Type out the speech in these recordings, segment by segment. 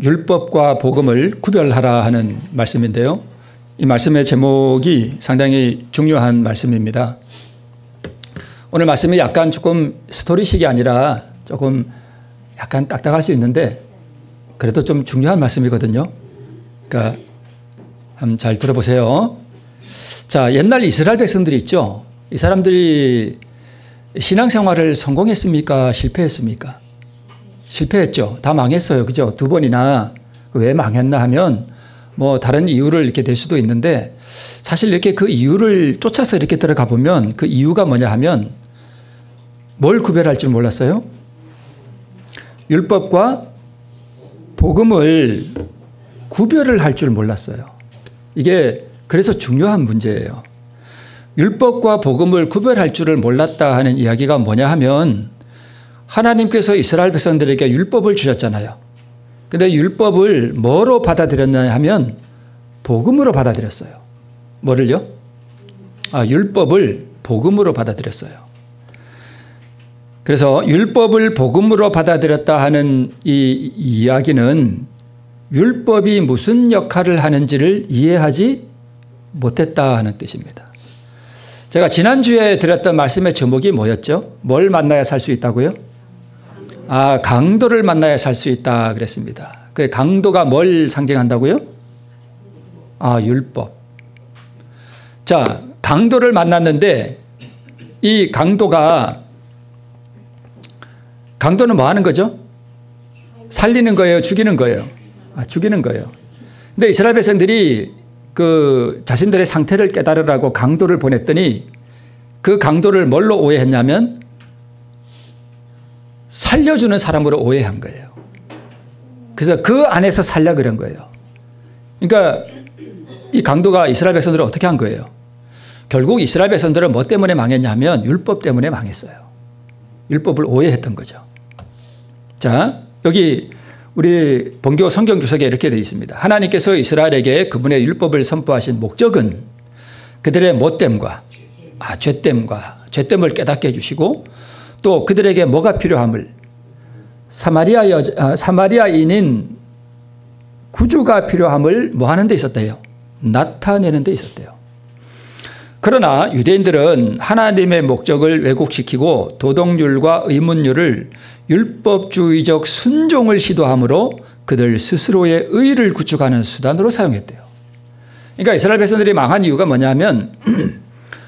율법과 복음을 구별하라 하는 말씀인데요. 이 말씀의 제목이 상당히 중요한 말씀입니다. 오늘 말씀이 약간 조금 스토리식이 아니라 조금 약간 딱딱할 수 있는데 그래도 좀 중요한 말씀이거든요. 그러니까 한번 잘 들어보세요. 자, 옛날 이스라엘 백성들이 있죠. 이 사람들이 신앙생활을 성공했습니까? 실패했습니까? 실패했죠. 다 망했어요. 그죠? 두 번이나. 왜 망했나 하면 뭐 다른 이유를 이렇게 될 수도 있는데 사실 이렇게 그 이유를 쫓아서 이렇게 들어가 보면 그 이유가 뭐냐 하면 뭘 구별할 줄 몰랐어요? 율법과 복음을 구별을 할 줄 몰랐어요. 이게 그래서 중요한 문제예요. 율법과 복음을 구별할 줄을 몰랐다 하는 이야기가 뭐냐 하면 하나님께서 이스라엘 백성들에게 율법을 주셨잖아요. 근데 율법을 뭐로 받아들였냐 하면 복음으로 받아들였어요. 뭐를요? 율법을 복음으로 받아들였어요. 그래서 율법을 복음으로 받아들였다 하는 이 이야기는 율법이 무슨 역할을 하는지를 이해하지 못했다 하는 뜻입니다. 제가 지난주에 드렸던 말씀의 제목이 뭐였죠? 뭘 만나야 살 수 있다고요? 강도를 만나야 살 수 있다 그랬습니다. 그 강도가 뭘 상징한다고요? 율법. 자, 강도를 만났는데 이 강도는 뭐 하는 거죠? 살리는 거예요? 죽이는 거예요? 죽이는 거예요. 근데 이스라엘 백성들이 그 자신들의 상태를 깨달으라고 강도를 보냈더니 그 강도를 뭘로 오해했냐면 살려주는 사람으로 오해한 거예요. 그래서 그 안에서 살려 그런 거예요. 그러니까 이 강도가 이스라엘 백성들을 어떻게 한 거예요? 결국 이스라엘 백성들은 뭐 때문에 망했냐면 율법 때문에 망했어요. 율법을 오해했던 거죠. 자, 여기 우리 본교 성경 주석에 이렇게 되어 있습니다. 하나님께서 이스라엘에게 그분의 율법을 선포하신 목적은 그들의 못됨과 죄됨을 깨닫게 해주시고 또 그들에게 뭐가 필요함을 사마리아인인 구주가 필요함을 뭐 하는 데 있었대요? 나타내는 데 있었대요. 그러나 유대인들은 하나님의 목적을 왜곡시키고 도덕률과 의문율을 율법주의적 순종을 시도함으로 그들 스스로의 의를 구축하는 수단으로 사용했대요. 그러니까 이스라엘 백성들이 망한 이유가 뭐냐면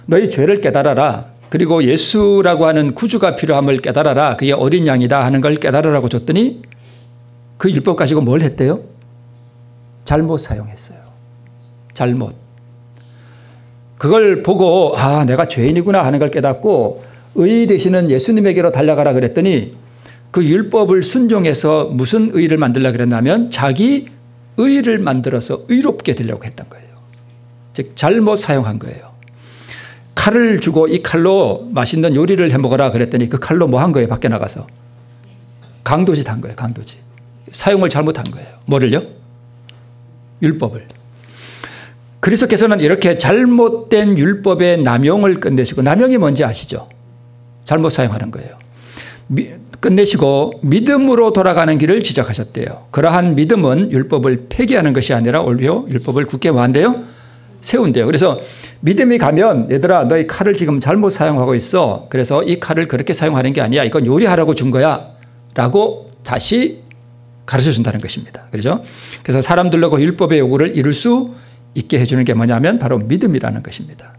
너희 죄를 깨달아라. 그리고 예수라고 하는 구주가 필요함을 깨달아라. 그게 어린 양이다 하는 걸 깨달으라고 줬더니 그 율법 가지고 뭘 했대요? 잘못 사용했어요. 잘못. 그걸 보고 내가 죄인이구나 하는 걸 깨닫고 의 되시는 예수님에게로 달려가라 그랬더니 그 율법을 순종해서 무슨 의를 만들려고 그랬냐면 자기 의를 만들어서 의롭게 되려고 했던 거예요. 즉 잘못 사용한 거예요. 칼을 주고 이 칼로 맛있는 요리를 해 먹어라 그랬더니 그 칼로 뭐 한 거예요? 밖에 나가서 강도짓 한 거예요. 강도짓. 사용을 잘못한 거예요. 뭐를요? 율법을. 그리스도께서는 이렇게 잘못된 율법의 남용을 끝내시고, 남용이 뭔지 아시죠? 잘못 사용하는 거예요. 끝내시고 믿음으로 돌아가는 길을 지적하셨대요. 그러한 믿음은 율법을 폐기하는 것이 아니라 오히려 율법을 굳게 뭐한대요? 세운대요. 그래서 믿음이 가면 얘들아 너희 칼을 지금 잘못 사용하고 있어. 그래서 이 칼을 그렇게 사용하는 게 아니야. 이건 요리하라고 준 거야. 라고 다시 가르쳐 준다는 것입니다. 그렇죠? 그래서 사람들로 그 율법의 요구를 이룰 수 있게 해주는 게 뭐냐면 바로 믿음이라는 것입니다.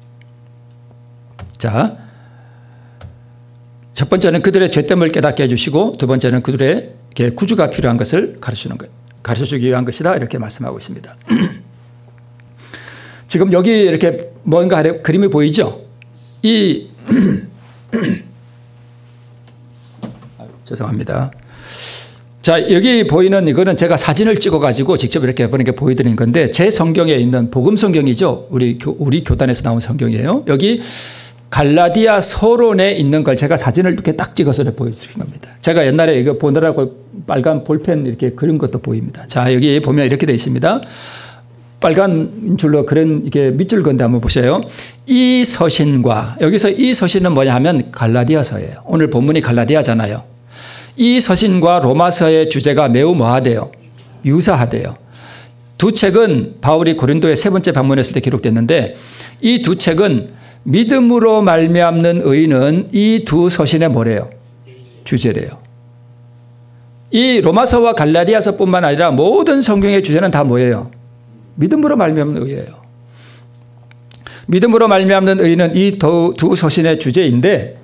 자, 첫 번째는 그들의 죄됨을 깨닫게 해주시고 두 번째는 그들의 구주가 필요한 것을 가르쳐주기 위한 것이다 이렇게 말씀하고 있습니다. 지금 여기 이렇게 뭔가 그림이 보이죠? 죄송합니다. 자, 여기 보이는 이거는 제가 사진을 찍어가지고 직접 이렇게 보여드리는 건데 제 성경에 있는 복음 성경이죠. 우리 교단에서 나온 성경이에요. 여기 갈라디아 서론에 있는 걸 제가 사진을 이렇게 딱 찍어서 보여드린 겁니다. 제가 옛날에 이거 보느라고 빨간 볼펜 이렇게 그린 것도 보입니다. 자, 여기 보면 이렇게 되어 있습니다. 빨간 줄로 그런 이게 밑줄 건데 한번 보세요. 이 서신과, 여기서 이 서신은 뭐냐 하면 갈라디아서예요. 오늘 본문이 갈라디아잖아요. 이 서신과 로마서의 주제가 매우 뭐하대요? 유사하대요. 두 책은 바울이 고린도에 세 번째 방문했을 때 기록됐는데 이 두 책은 믿음으로 말미암는 의인은 이 두 서신의 뭐래요? 주제래요. 이 로마서와 갈라디아서뿐만 아니라 모든 성경의 주제는 다 뭐예요? 믿음으로 말미암는 의예요. 믿음으로 말미암는 의인은 이 두 서신의 주제인데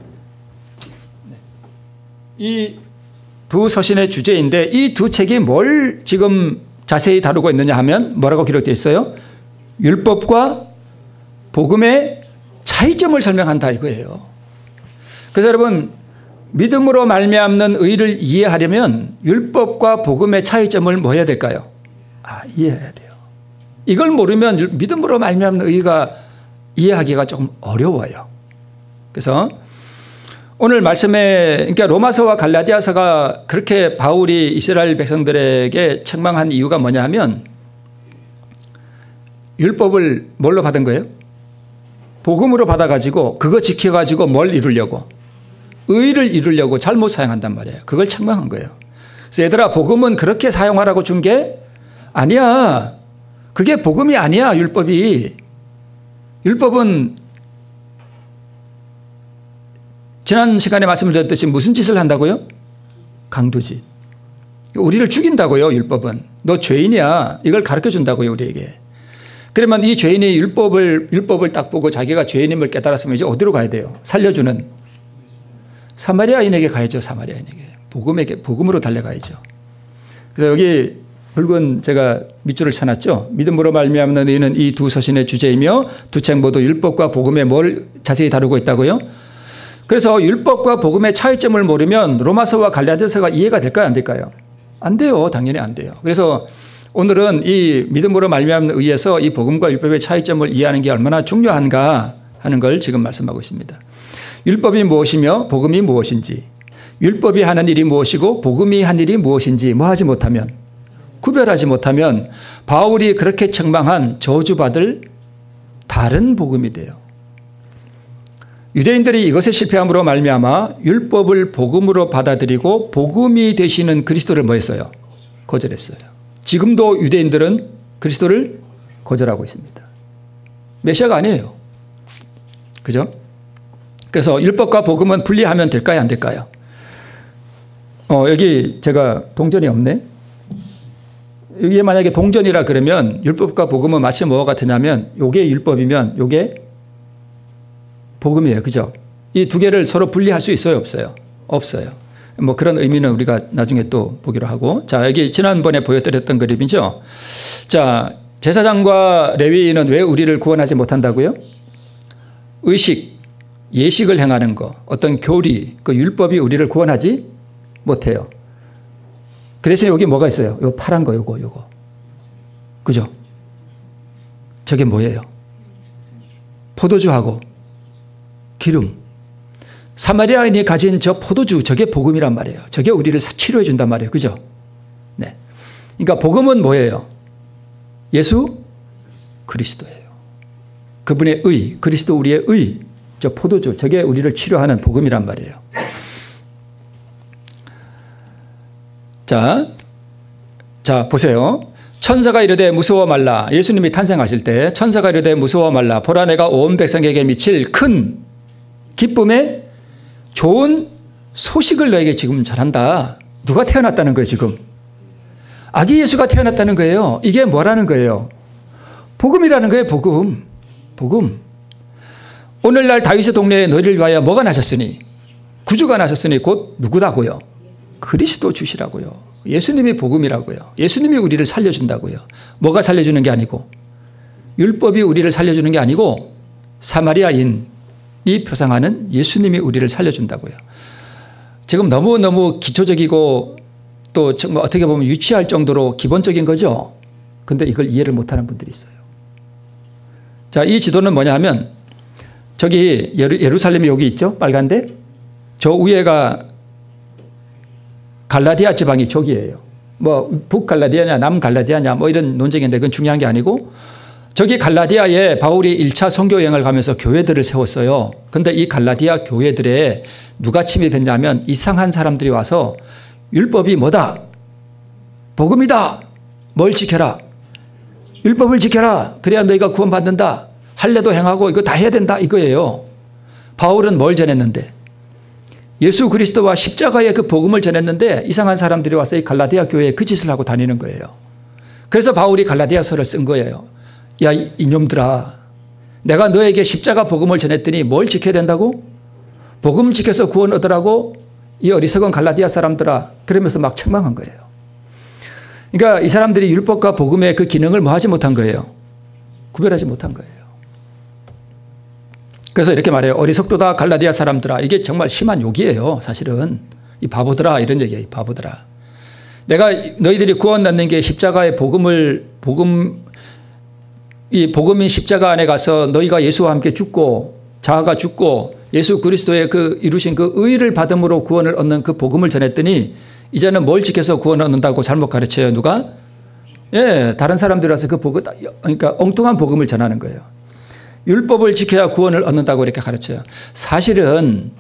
이 두 서신의 주제인데 이 두 책이 뭘 지금 자세히 다루고 있느냐 하면 뭐라고 기록되어 있어요? 율법과 복음의 차이점을 설명한다 이거예요. 그래서 여러분 믿음으로 말미암는 의를 이해하려면 율법과 복음의 차이점을 뭐 해야 될까요? 이해해야 돼요. 이걸 모르면 믿음으로 말미암는 의가 이해하기가 조금 어려워요. 그래서 오늘 말씀에 그러니까 로마서와 갈라디아서가 그렇게 바울이 이스라엘 백성들에게 책망한 이유가 뭐냐 하면 율법을 뭘로 받은 거예요? 복음으로 받아가지고 그거 지켜가지고 뭘 이루려고? 의를 이루려고 잘못 사용한단 말이에요. 그걸 책망한 거예요. 그래서 얘들아 복음은 그렇게 사용하라고 준 게 아니야. 그게 복음이 아니야. 율법이. 율법은 지난 시간에 말씀을 드렸듯이 무슨 짓을 한다고요? 강도짓. 우리를 죽인다고요. 율법은. 너 죄인이야. 이걸 가르쳐준다고요. 우리에게. 그러면 이 죄인이 율법을 딱 보고 자기가 죄인임을 깨달았으면 이제 어디로 가야 돼요? 살려주는 사마리아인에게 가야죠. 사마리아인에게. 복음으로 달려가야죠. 그래서 여기 붉은 제가 밑줄을 쳐놨죠. 믿음으로 말미암는 의는 이 두 서신의 주제이며 두 책 모두 율법과 복음에 뭘 자세히 다루고 있다고요? 그래서 율법과 복음의 차이점을 모르면 로마서와 갈라디아서가 이해가 될까요? 안 될까요? 안 돼요. 당연히 안 돼요. 그래서 오늘은 이 믿음으로 말미암는 의에서 이 복음과 율법의 차이점을 이해하는 게 얼마나 중요한가 하는 걸 지금 말씀하고 있습니다. 율법이 무엇이며 복음이 무엇인지, 율법이 하는 일이 무엇이고 복음이 한 일이 무엇인지 구별하지 못하면 바울이 그렇게 책망한 저주받을 다른 복음이 돼요. 유대인들이 이것에 실패함으로 말미암아 율법을 복음으로 받아들이고 복음이 되시는 그리스도를 뭐 했어요? 거절했어요. 지금도 유대인들은 그리스도를 거절하고 있습니다. 메시아가 아니에요. 그죠? 그래서 율법과 복음은 분리하면 될까요? 안 될까요? 여기 제가 동전이 없네. 이게 만약에 동전이라 그러면 율법과 복음은 마치 뭐가 같으냐면 요게 율법이면 요게 복음이에요. 그죠? 이 두 개를 서로 분리할 수 있어요? 없어요? 없어요. 뭐 그런 의미는 우리가 나중에 또 보기로 하고. 자, 여기 지난번에 보여드렸던 그림이죠. 자, 제사장과 레위인은 왜 우리를 구원하지 못한다고요? 의식, 예식을 행하는 거, 어떤 교리, 그 율법이 우리를 구원하지 못해요. 그 대신에 여기 뭐가 있어요? 요 파란 거, 요거. 그죠? 저게 뭐예요? 포도주하고 기름. 사마리아인이 가진 저 포도주, 저게 복음이란 말이에요. 저게 우리를 치료해 준단 말이에요. 그죠? 네. 그러니까 복음은 뭐예요? 예수 그리스도예요. 그분의 의, 그리스도 우리의 의, 저 포도주, 저게 우리를 치료하는 복음이란 말이에요. 자, 보세요. 천사가 이르되 무서워 말라. 예수님이 탄생하실 때 천사가 이르되 무서워 말라. 보라 내가 온 백성에게 미칠 큰 기쁨의 좋은 소식을 너에게 지금 전한다. 누가 태어났다는 거예요, 지금? 아기 예수가 태어났다는 거예요. 이게 뭐라는 거예요? 복음이라는 거예요, 복음. 오늘날 다윗의 동네에 너희를 위하여 뭐가 나셨으니? 구주가 나셨으니 곧 누구라고요? 그리스도 주시라고요. 예수님이 복음이라고요. 예수님이 우리를 살려준다고요. 뭐가 살려주는 게 아니고, 율법이 우리를 살려주는 게 아니고, 사마리아인이 표상하는 예수님이 우리를 살려준다고요. 지금 너무너무 기초적이고 또 정말 어떻게 보면 유치할 정도로 기본적인 거죠. 근데 이걸 이해를 못하는 분들이 있어요. 자, 이 지도는 뭐냐 하면 저기 예루살렘이 여기 있죠? 빨간데? 저 위에가 갈라디아 지방이 저기예요. 뭐 북갈라디아냐 남갈라디아냐 뭐 이런 논쟁인데 그건 중요한 게 아니고 저기 갈라디아에 바울이 1차 선교 여행을 가면서 교회들을 세웠어요. 근데 이 갈라디아 교회들에 누가 침입했냐면 이상한 사람들이 와서 율법이 뭐다? 복음이다. 뭘 지켜라? 율법을 지켜라. 그래야 너희가 구원받는다. 할례도 행하고 이거 다 해야 된다 이거예요. 바울은 뭘 전했는데? 예수 그리스도와 십자가의 그 복음을 전했는데 이상한 사람들이 와서 이 갈라디아 교회에 그 짓을 하고 다니는 거예요. 그래서 바울이 갈라디아서를 쓴 거예요. 야 이놈들아, 내가 너에게 십자가 복음을 전했더니 뭘 지켜야 된다고? 복음 지켜서 구원 얻으라고? 이 어리석은 갈라디아 사람들아. 그러면서 막 책망한 거예요. 그러니까 이 사람들이 율법과 복음의 그 기능을 뭐 하지 못한 거예요? 구별하지 못한 거예요. 그래서 이렇게 말해요. 어리석도다 갈라디아 사람들아. 이게 정말 심한 욕이에요. 사실은. 이 바보들아 이런 얘기예요. 이 바보들아. 내가 너희들이 구원 받는 게 십자가의 이 복음인 십자가 안에 가서 너희가 예수와 함께 죽고 자아가 죽고 예수 그리스도의 그 이루신 그 의를 받음으로 구원을 얻는 그 복음을 전했더니 이제는 뭘 지켜서 구원을 얻는다고 잘못 가르쳐요. 누가? 예, 다른 사람들이 와서 그 복음, 그러니까 엉뚱한 복음을 전하는 거예요. 율법을 지켜야 구원을 얻는다고 이렇게 가르쳐요. 사실은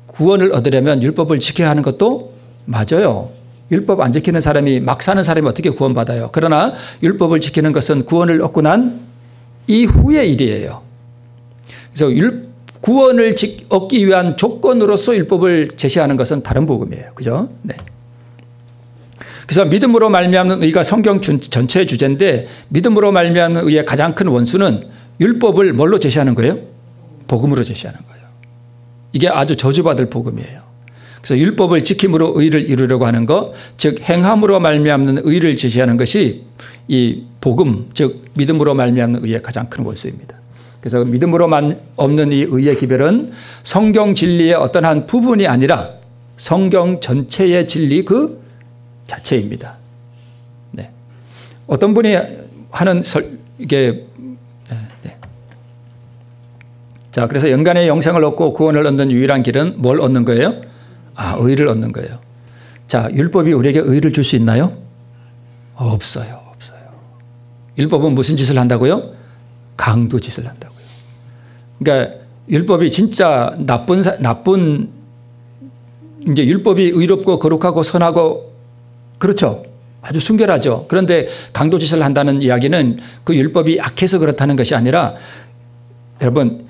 구원을 얻으려면 율법을 지켜야 하는 것도 맞아요. 율법 안 지키는 사람이 막 사는 사람이 어떻게 구원받아요. 그러나 율법을 지키는 것은 구원을 얻고 난 이후의 일이에요. 그래서 구원을 얻기 위한 조건으로서 율법을 제시하는 것은 다른 복음이에요. 그죠? 네. 그래서 믿음으로 말미암는 의가 성경 전체의 주제인데 믿음으로 말미암는 의의 가장 큰 원수는 율법을 뭘로 제시하는 거예요? 복음으로 제시하는 거예요. 이게 아주 저주받을 복음이에요. 그래서 율법을 지킴으로 의를 이루려고 하는 것, 즉 행함으로 말미암는 의를 제시하는 것이 이 복음, 즉 믿음으로 말미암는 의의 가장 큰 원수입니다. 그래서 믿음으로만 없는 이 의의 기별은 성경 진리의 어떤 한 부분이 아니라 성경 전체의 진리 그 자체입니다. 네. 어떤 분이 하는 이게 네. 자, 그래서 영간의 영생을 얻고 구원을 얻는 유일한 길은 뭘 얻는 거예요? 의를 얻는 거예요. 자, 율법이 우리에게 의를 줄 수 있나요? 없어요. 율법은 무슨 짓을 한다고요? 강도 짓을 한다고요. 그러니까 율법이 진짜 나쁜 이제 율법이 의롭고 거룩하고 선하고 그렇죠. 아주 순결하죠. 그런데 강도 짓을 한다는 이야기는 그 율법이 악해서 그렇다는 것이 아니라 여러분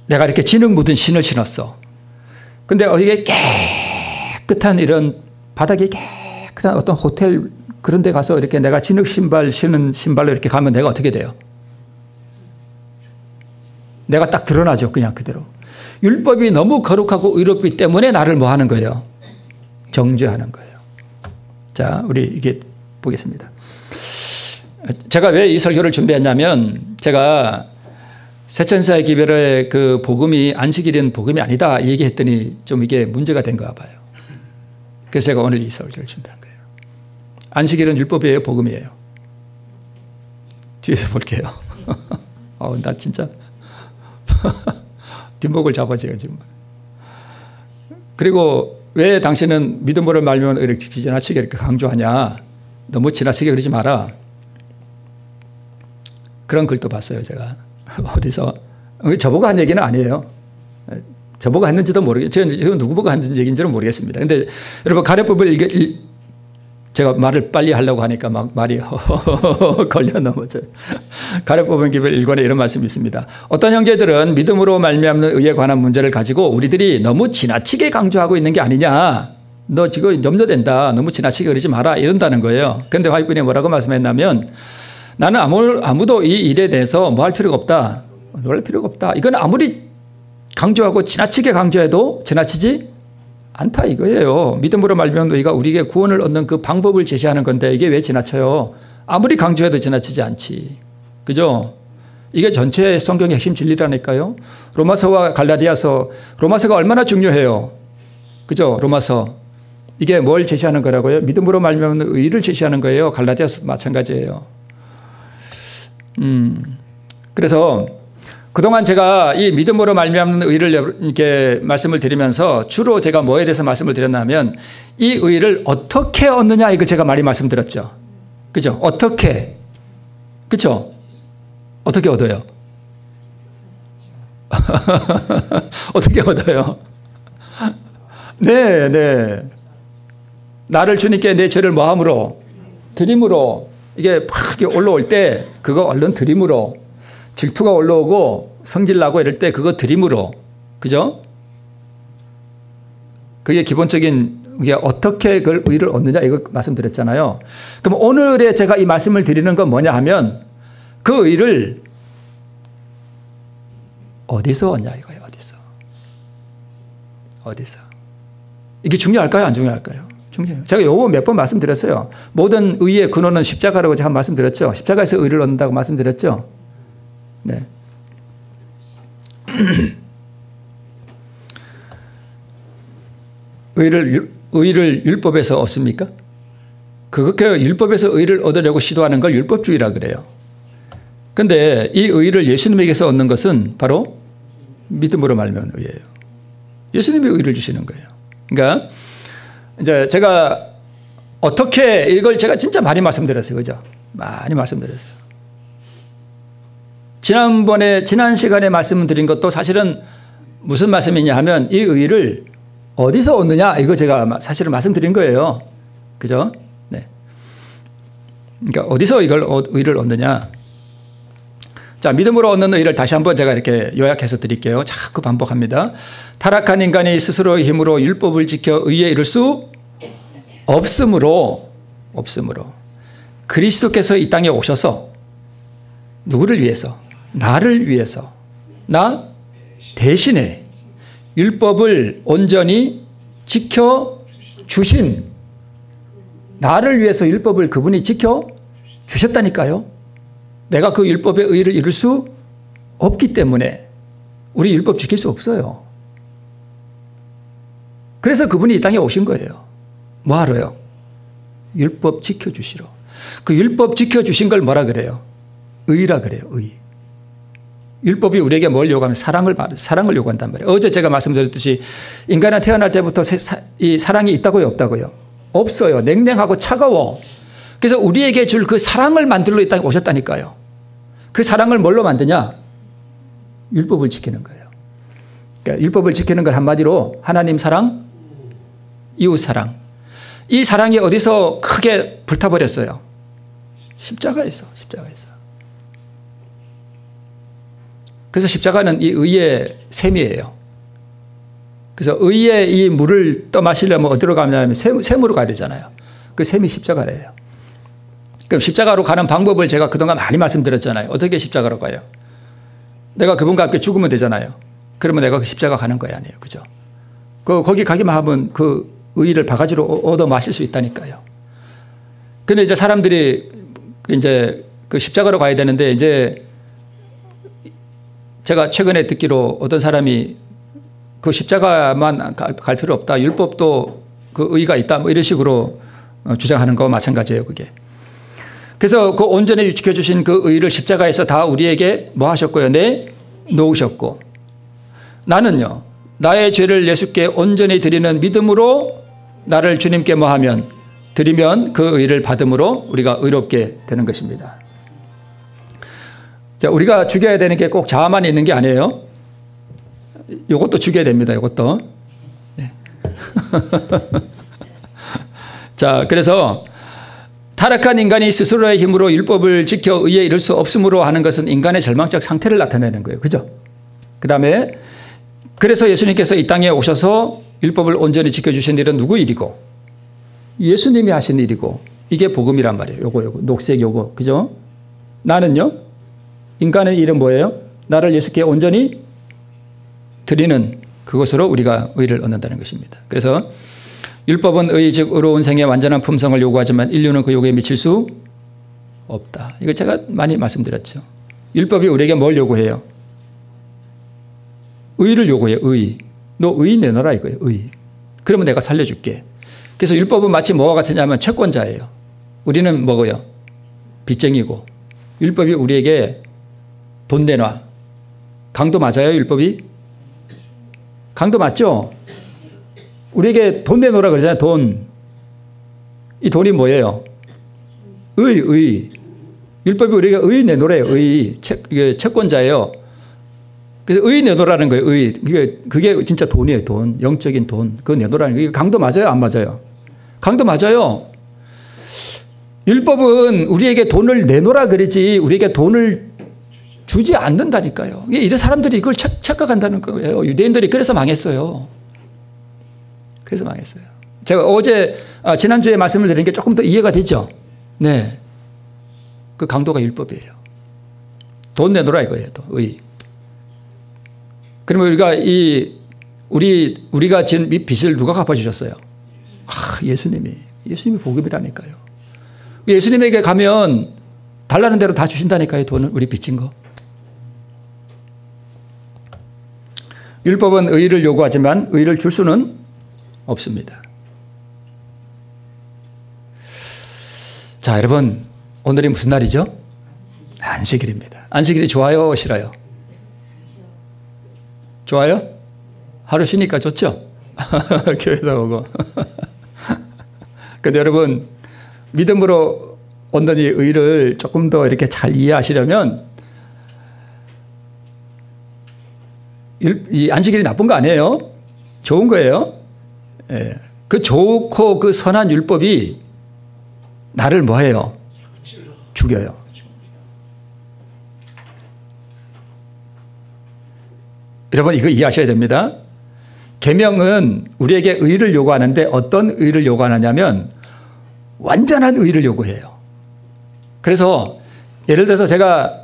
내가 이렇게 진흙 묻은 신을 신었어. 근데 이게 깨끗한 이런 바닥이 깨끗한 어떤 호텔 그런 데 가서 이렇게 내가 진흙 신발 신은 신발로 이렇게 가면 내가 어떻게 돼요? 내가 딱 드러나죠. 그냥 그대로. 율법이 너무 거룩하고 의롭기 때문에 나를 뭐 하는 거예요? 정죄하는 거예요. 자, 우리 이게 보겠습니다. 제가 왜 이 설교를 준비했냐면 제가 새천사의 기별의 그 복음이 안식일은 복음이 아니다 얘기했더니 좀 이게 문제가 된가 봐요. 그래서 제가 오늘 이 설교를 준비한 거예요. 안식일은 율법이에요, 복음이에요? 뒤에서 볼게요. 나 진짜 뒷목을 잡아줘요 지금. 그리고 왜 당신은 믿음으로 말미암아 이렇게 지나치게 이렇게 강조하냐? 너무 지나치게 그러지 마라. 그런 글도 봤어요 제가. 어디서 저보고 한 얘기는 아니에요. 저보고 했는지도 모르겠어요. 지금 누구 보고 한 얘기인지는 모르겠습니다. 그런데 여러분 가랴법을 제가 말을 빨리 하려고 하니까 막 말이 걸려 넘어져요. 가랴법은 기별 1권에 이런 말씀이 있습니다. 어떤 형제들은 믿음으로 말미암는 의에 관한 문제를 가지고 우리들이 너무 지나치게 강조하고 있는 게 아니냐. 너 지금 염려된다. 너무 지나치게 그러지 마라. 이런다는 거예요. 그런데 화이트분이 뭐라고 말씀했냐면 나는 아무도 이 일에 대해서 뭐 할 필요가 없다. 놀랄 필요가 없다. 이건 아무리 강조하고 지나치게 강조해도 지나치지 않다 이거예요. 믿음으로 말미암는 의가 우리에게 구원을 얻는 그 방법을 제시하는 건데 이게 왜 지나쳐요? 아무리 강조해도 지나치지 않지. 그죠? 이게 전체 성경의 핵심 진리라니까요. 로마서와 갈라디아서, 로마서가 얼마나 중요해요. 그죠? 로마서. 이게 뭘 제시하는 거라고요? 믿음으로 말미암는 의를 제시하는 거예요. 갈라디아서도 마찬가지예요. 그래서 그동안 제가 이 믿음으로 말미암는 의를 이렇게 말씀을 드리면서 주로 제가 뭐에 대해서 말씀을 드렸냐면 이 의를 어떻게 얻느냐 이걸 제가 많이 말씀드렸죠. 그죠? 어떻게? 그죠? 어떻게 얻어요? 어떻게 얻어요? 네. 나를 주님께 내 죄를 뭐함으로? 드림으로. 이게 막 올라올 때 그거 얼른 드림으로. 질투가 올라오고 성질나고 이럴 때 그거 드림으로. 그죠? 그게 기본적인, 이게 어떻게 그걸 의를 얻느냐 이거 말씀드렸잖아요. 그럼 오늘에 제가 이 말씀을 드리는 건 뭐냐 하면 그 의를 어디서 얻냐 이거예요. 어디서. 이게 중요할까요? 안 중요할까요? 중요해요. 제가 요거 몇 번 말씀드렸어요. 모든 의의 근원은 십자가라고 제가 말씀드렸죠. 십자가에서 의를 얻는다고 말씀드렸죠. 네. 의를 율법에서 얻습니까? 그렇게 율법에서 의를 얻으려고 시도하는 걸 율법주의라 그래요. 그런데 이 의를 예수님에게서 얻는 것은 바로 믿음으로 말미암은 의예요. 예수님이 의를 주시는 거예요. 그러니까 이제 제가 어떻게 이걸 제가 진짜 많이 말씀드렸어요. 그죠? 많이 말씀드렸어요. 지난 시간에 말씀드린 것도 사실은 무슨 말씀이냐 하면 이 의를 어디서 얻느냐 이거 제가 사실은 말씀드린 거예요. 그죠? 네. 그러니까 어디서 이걸 의를 얻느냐. 자, 믿음으로 얻는 의를 다시 한번 제가 이렇게 요약해서 드릴게요. 자꾸 반복합니다. 타락한 인간이 스스로의 힘으로 율법을 지켜 의에 이를 수 없으므로 그리스도께서 이 땅에 오셔서 누구를 위해서? 나를 위해서. 나 대신에 율법을 온전히 지켜주신, 나를 위해서 율법을 그분이 지켜주셨다니까요. 내가 그 율법의 의를 이룰 수 없기 때문에 우리 율법 지킬 수 없어요. 그래서 그분이 이 땅에 오신 거예요. 뭐 하러요? 율법 지켜주시러. 그 율법 지켜주신 걸 뭐라 그래요? 의라 그래요. 의. 율법이 우리에게 뭘 요구하면 사랑을 요구한단 말이에요. 어제 제가 말씀드렸듯이 인간은 태어날 때부터 이 사랑이 있다고요? 없다고요? 없어요. 냉랭하고 차가워. 그래서 우리에게 줄 그 사랑을 만들러 이 땅에 오셨다니까요. 그 사랑을 뭘로 만드냐? 율법을 지키는 거예요. 그러니까 율법을 지키는 걸 한마디로 하나님 사랑, 이웃 사랑. 이 사랑이 어디서 크게 불타버렸어요? 십자가에서. 그래서 십자가는 이 의의 샘이에요. 그래서 의의 이 물을 떠마시려면 어디로 가냐면 샘으로 가야 되잖아요. 그 샘이 십자가래요. 그럼 십자가로 가는 방법을 제가 그동안 많이 말씀드렸잖아요. 어떻게 십자가로 가요? 내가 그분과 함께 죽으면 되잖아요. 그러면 내가 그 십자가 가는 거야, 아니에요. 그죠? 거기 가기만 하면 그 의를 바가지로 얻어 마실 수 있다니까요. 근데 이제 사람들이 이제 그 십자가로 가야 되는데 이제 제가 최근에 듣기로 어떤 사람이 그 십자가만 갈 필요 없다. 율법도 그 의가 있다. 뭐 이런 식으로 주장하는 거와 마찬가지예요, 그게. 그래서 그 온전히 지켜주신 그 의를 십자가에서 다 우리에게 뭐 하셨고요? 놓으셨고. 나는요, 나의 죄를 예수께 온전히 드리는 믿음으로 나를 주님께 뭐 하면? 드리면 그 의를 받음으로 우리가 의롭게 되는 것입니다. 자, 우리가 죽여야 되는 게 꼭 자아만 있는 게 아니에요. 이것도 죽여야 됩니다. 이것도. 네. 자, 그래서 타락한 인간이 스스로의 힘으로 율법을 지켜 의에 이를 수 없으므로 하는 것은 인간의 절망적 상태를 나타내는 거예요. 그죠? 그 다음에 그래서 예수님께서 이 땅에 오셔서 율법을 온전히 지켜주신 일은 누구 일이고? 예수님이 하신 일이고, 이게 복음이란 말이에요. 요거 녹색 요거. 그죠? 나는요, 인간의 일은 뭐예요? 나를 예수께 온전히 드리는 그것으로 우리가 의를 얻는다는 것입니다. 그래서 율법은 의, 즉 의로운 생의 완전한 품성을 요구하지만 인류는 그 요구에 미칠 수 없다. 이거 제가 많이 말씀드렸죠. 율법이 우리에게 뭘 요구해요? 의를 요구해요. 의. 너 의 내놔라 이거예요. 의. 그러면 내가 살려줄게. 그래서 율법은 마치 뭐와 같으냐면 채권자예요. 우리는 뭐고요? 빚쟁이고. 율법이 우리에게 돈 내놔. 강도 맞아요, 율법이? 강도 맞죠? 우리에게 돈 내놓으라 그러잖아요, 돈. 이 돈이 뭐예요? 의. 율법이 우리에게 의 내놓으래요, 의. 이게 채권자예요. 그래서 의 내놓으라는 거예요, 의. 그게 진짜 돈이에요, 돈. 영적인 돈. 그거 내놓으라는 거예요. 강도 맞아요, 안 맞아요? 강도 맞아요. 율법은 우리에게 돈을 내놓으라 그러지 우리에게 돈을 주지 않는다니까요. 이런 사람들이 이걸 착각한다는 거예요. 유대인들이 그래서 망했어요. 그래서 망했어요. 제가 지난주에 말씀을 드린 게 조금 더 이해가 되죠? 네. 그 강도가 율법이에요. 돈 내놓으라 이거예요, 또, 의. 그러면 우리가 진 이 빚을 누가 갚아주셨어요? 예수님이 복음이라니까요. 예수님에게 가면 달라는 대로 다 주신다니까요, 돈을, 우리 빚진 거. 율법은 의를 요구하지만 의를 줄 수는 없습니다. 자, 여러분, 오늘이 무슨 날이죠? 안식일입니다. 안식일이 좋아요, 싫어요? 좋아요? 하루 쉬니까 좋죠? 교회도 오고. 근데 여러분, 믿음으로 온전히 의를 조금 더 이렇게 잘 이해하시려면 이 안식일이 나쁜 거 아니에요? 좋은 거예요. 예. 그 좋고 그 선한 율법이 나를 뭐해요? 죽여요. 여러분 이거 이해하셔야 됩니다. 계명은 우리에게 의를 요구하는데 어떤 의를 요구하느냐면 완전한 의를 요구해요. 그래서 예를 들어서 제가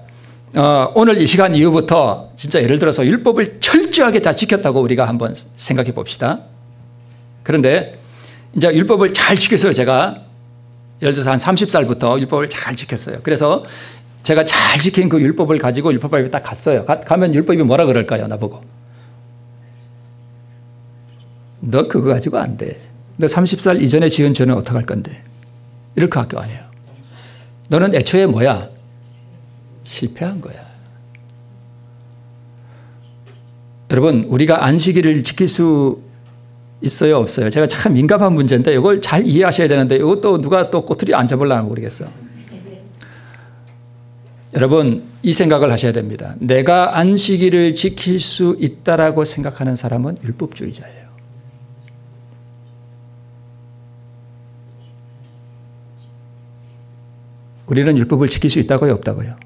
오늘 이 시간 이후부터 진짜 예를 들어서 율법을 철저하게 다 지켰다고 우리가 한번 생각해 봅시다. 그런데 이제 율법을 잘 지켰어요. 제가 예를 들어서 한 30살부터 율법을 잘 지켰어요. 그래서 제가 잘 지킨 그 율법을 가지고 율법학교에 딱 갔어요. 가면 율법이 뭐라 그럴까요? 나보고. 너 그거 가지고 안 돼. 너 30살 이전에 지은 죄는 어떡할 건데. 이렇게 학교 안 해요. 너는 애초에 뭐야? 실패한 거야. 여러분, 우리가 안식일을 지킬 수 있어요, 없어요? 제가 참 민감한 문제인데 이걸 잘 이해하셔야 되는데 이것도 누가 또 꼬투리 안 잡으려나 모르겠어. 여러분, 이 생각을 하셔야 됩니다. 내가 안식일을 지킬 수 있다라고 생각하는 사람은 율법주의자예요. 우리는 율법을 지킬 수 있다고요, 없다고요?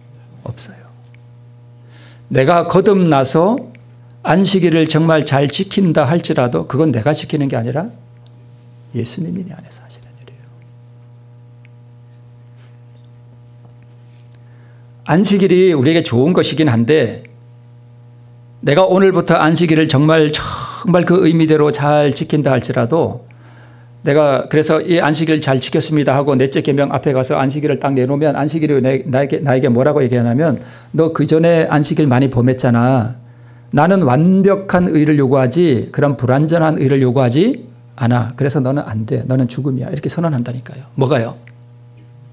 없어요. 내가 거듭나서 안식일을 정말 잘 지킨다 할지라도 그건 내가 지키는 게 아니라 예수님이 내 안에서 하시는 일이에요. 안식일이 우리에게 좋은 것이긴 한데 내가 오늘부터 안식일을 정말 그 의미대로 잘 지킨다 할지라도 내가 그래서 이 안식일을 잘 지켰습니다 하고 넷째 계명 앞에 가서 안식일을 딱 내놓으면 안식일이 나에게 뭐라고 얘기하냐면 너 그전에 안식일 많이 범했잖아. 나는 완벽한 의를 요구하지 그런 불완전한 의를 요구하지 않아. 그래서 너는 안 돼. 너는 죽음이야. 이렇게 선언한다니까요. 뭐가요?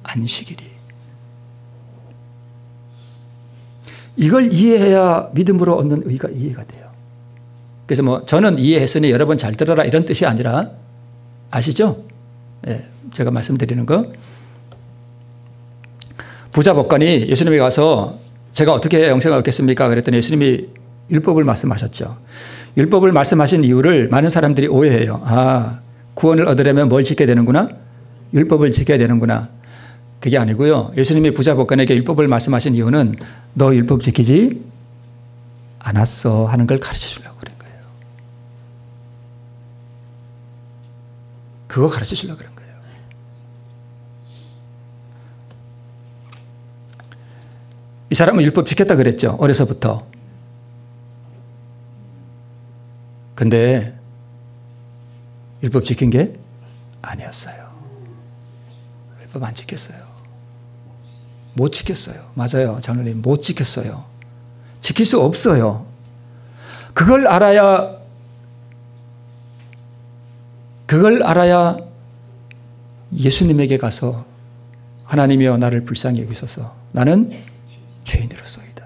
안식일이. 이걸 이해해야 믿음으로 얻는 의가 이해가 돼요. 그래서 뭐 저는 이해했으니 여러분 잘 들어라 이런 뜻이 아니라 아시죠? 예, 제가 말씀드리는 거. 부자 법관이 예수님에게 가서 제가 어떻게 영생을 얻겠습니까? 그랬더니 예수님이 율법을 말씀하셨죠. 율법을 말씀하신 이유를 많은 사람들이 오해해요. 구원을 얻으려면 뭘 지켜야 되는구나? 율법을 지켜야 되는구나. 그게 아니고요. 예수님이 부자 법관에게 율법을 말씀하신 이유는 너 율법 지키지 않았어 하는 걸 가르쳐 주려고 그런 거예요. 그거 가르쳐 주려고 그런 거예요. 이 사람은 율법 지켰다 그랬죠. 어려서부터. 근데 율법 지킨 게 아니었어요. 율법 안 지켰어요. 못 지켰어요. 맞아요. 장로님 못 지켰어요. 지킬 수 없어요. 그걸 알아야 예수님에게 가서 하나님이여 나를 불쌍히 여기소서 나는 죄인으로서이다.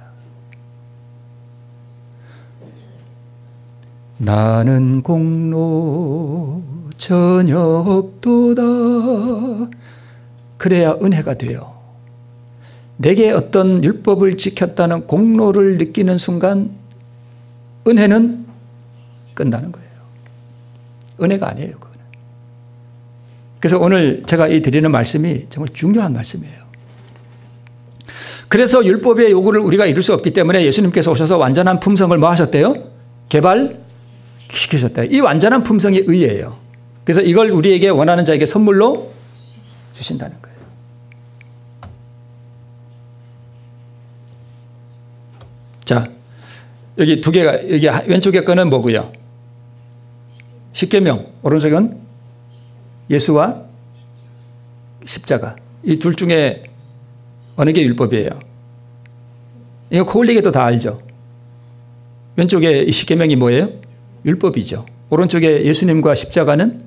나는 공로 전혀 없도다. 그래야 은혜가 돼요. 내게 어떤 율법을 지켰다는 공로를 느끼는 순간 은혜는 끝나는 거예요. 은혜가 아니에요. 그거는. 그래서 오늘 제가 이 드리는 말씀이 정말 중요한 말씀이에요. 그래서 율법의 요구를 우리가 이룰 수 없기 때문에 예수님께서 오셔서 완전한 품성을 뭐 하셨대요? 개발시키셨대요. 이 완전한 품성이 의예요. 그래서 이걸 우리에게 원하는 자에게 선물로 주신다는 거예요. 자, 여기 두 개가, 여기 왼쪽에 거는 뭐고요? 십계명, 오른쪽은 예수와 십자가. 이 둘 중에 어느 게 율법이에요? 이거 코흘리게도 다 알죠? 왼쪽에 이 십계명이 뭐예요? 율법이죠. 오른쪽에 예수님과 십자가는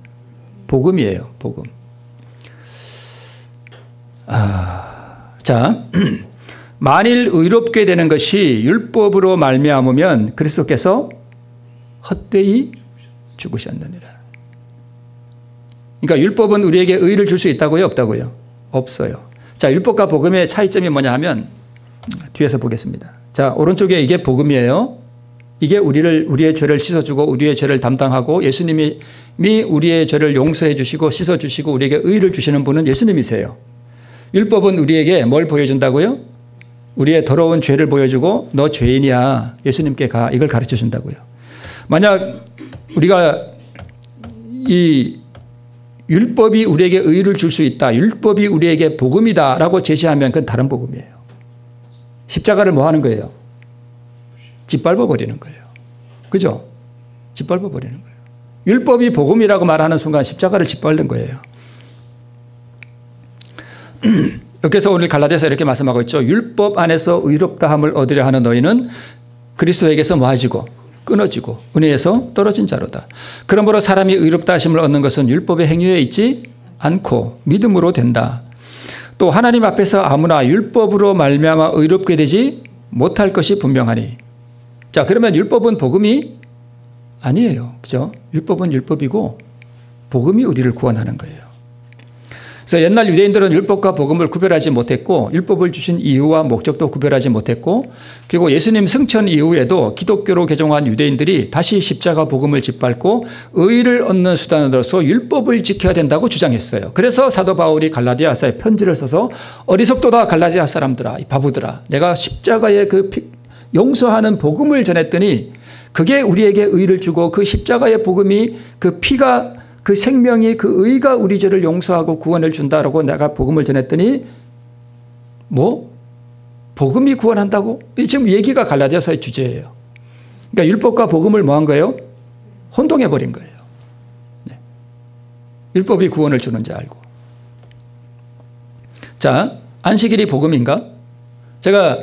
복음이에요. 복음. 자, 만일 의롭게 되는 것이 율법으로 말미암으면 그리스도께서 헛되이 죽으셨느니라. 그러니까 율법은 우리에게 의를 줄 수 있다고요? 없다고요? 없어요. 자, 율법과 복음의 차이점이 뭐냐 하면 뒤에서 보겠습니다. 자, 오른쪽에 이게 복음이에요. 이게 우리의 죄를 씻어주고 우리의 죄를 담당하고 예수님이 우리의 죄를 용서해 주시고 씻어주시고 우리에게 의를 주시는 분은 예수님이세요. 율법은 우리에게 뭘 보여준다고요? 우리의 더러운 죄를 보여주고 너 죄인이야. 예수님께 가. 이걸 가르쳐 준다고요. 만약 우리가 이 율법이 우리에게 의를 줄 수 있다. 율법이 우리에게 복음이다. 라고 제시하면 그건 다른 복음이에요. 십자가를 뭐 하는 거예요? 짓밟아 버리는 거예요. 그죠? 짓밟아 버리는 거예요. 율법이 복음이라고 말하는 순간 십자가를 짓밟는 거예요. 여기서 오늘 갈라디아서 이렇게 말씀하고 있죠. 율법 안에서 의롭다함을 얻으려 하는 너희는 그리스도에게서 모아지고 끊어지고 은혜에서 떨어진 자로다. 그러므로 사람이 의롭다 하심을 얻는 것은 율법의 행위에 있지 않고 믿음으로 된다. 또 하나님 앞에서 아무나 율법으로 말미암아 의롭게 되지 못할 것이 분명하니. 자, 그러면 율법은 복음이 아니에요. 그죠? 율법은 율법이고 복음이 우리를 구원하는 거예요. 그래서 옛날 유대인들은 율법과 복음을 구별하지 못했고 율법을 주신 이유와 목적도 구별하지 못했고 그리고 예수님 승천 이후에도 기독교로 개종한 유대인들이 다시 십자가 복음을 짓밟고 의를 얻는 수단으로서 율법을 지켜야 된다고 주장했어요. 그래서 사도 바울이 갈라디아서에 편지를 써서 어리석도다 갈라디아 사람들아, 이 바보들아, 내가 십자가의 그 용서하는 복음을 전했더니 그게 우리에게 의를 주고 그 십자가의 복음이 그 피가 그 생명이 그 의가 우리 죄를 용서하고 구원을 준다라고 내가 복음을 전했더니 뭐? 복음이 구원한다고? 지금 얘기가 갈라디아서의 주제예요. 그러니까 율법과 복음을 뭐 한 거예요? 혼동해 버린 거예요. 네. 율법이 구원을 주는 줄 알고. 자, 안식일이 복음인가? 제가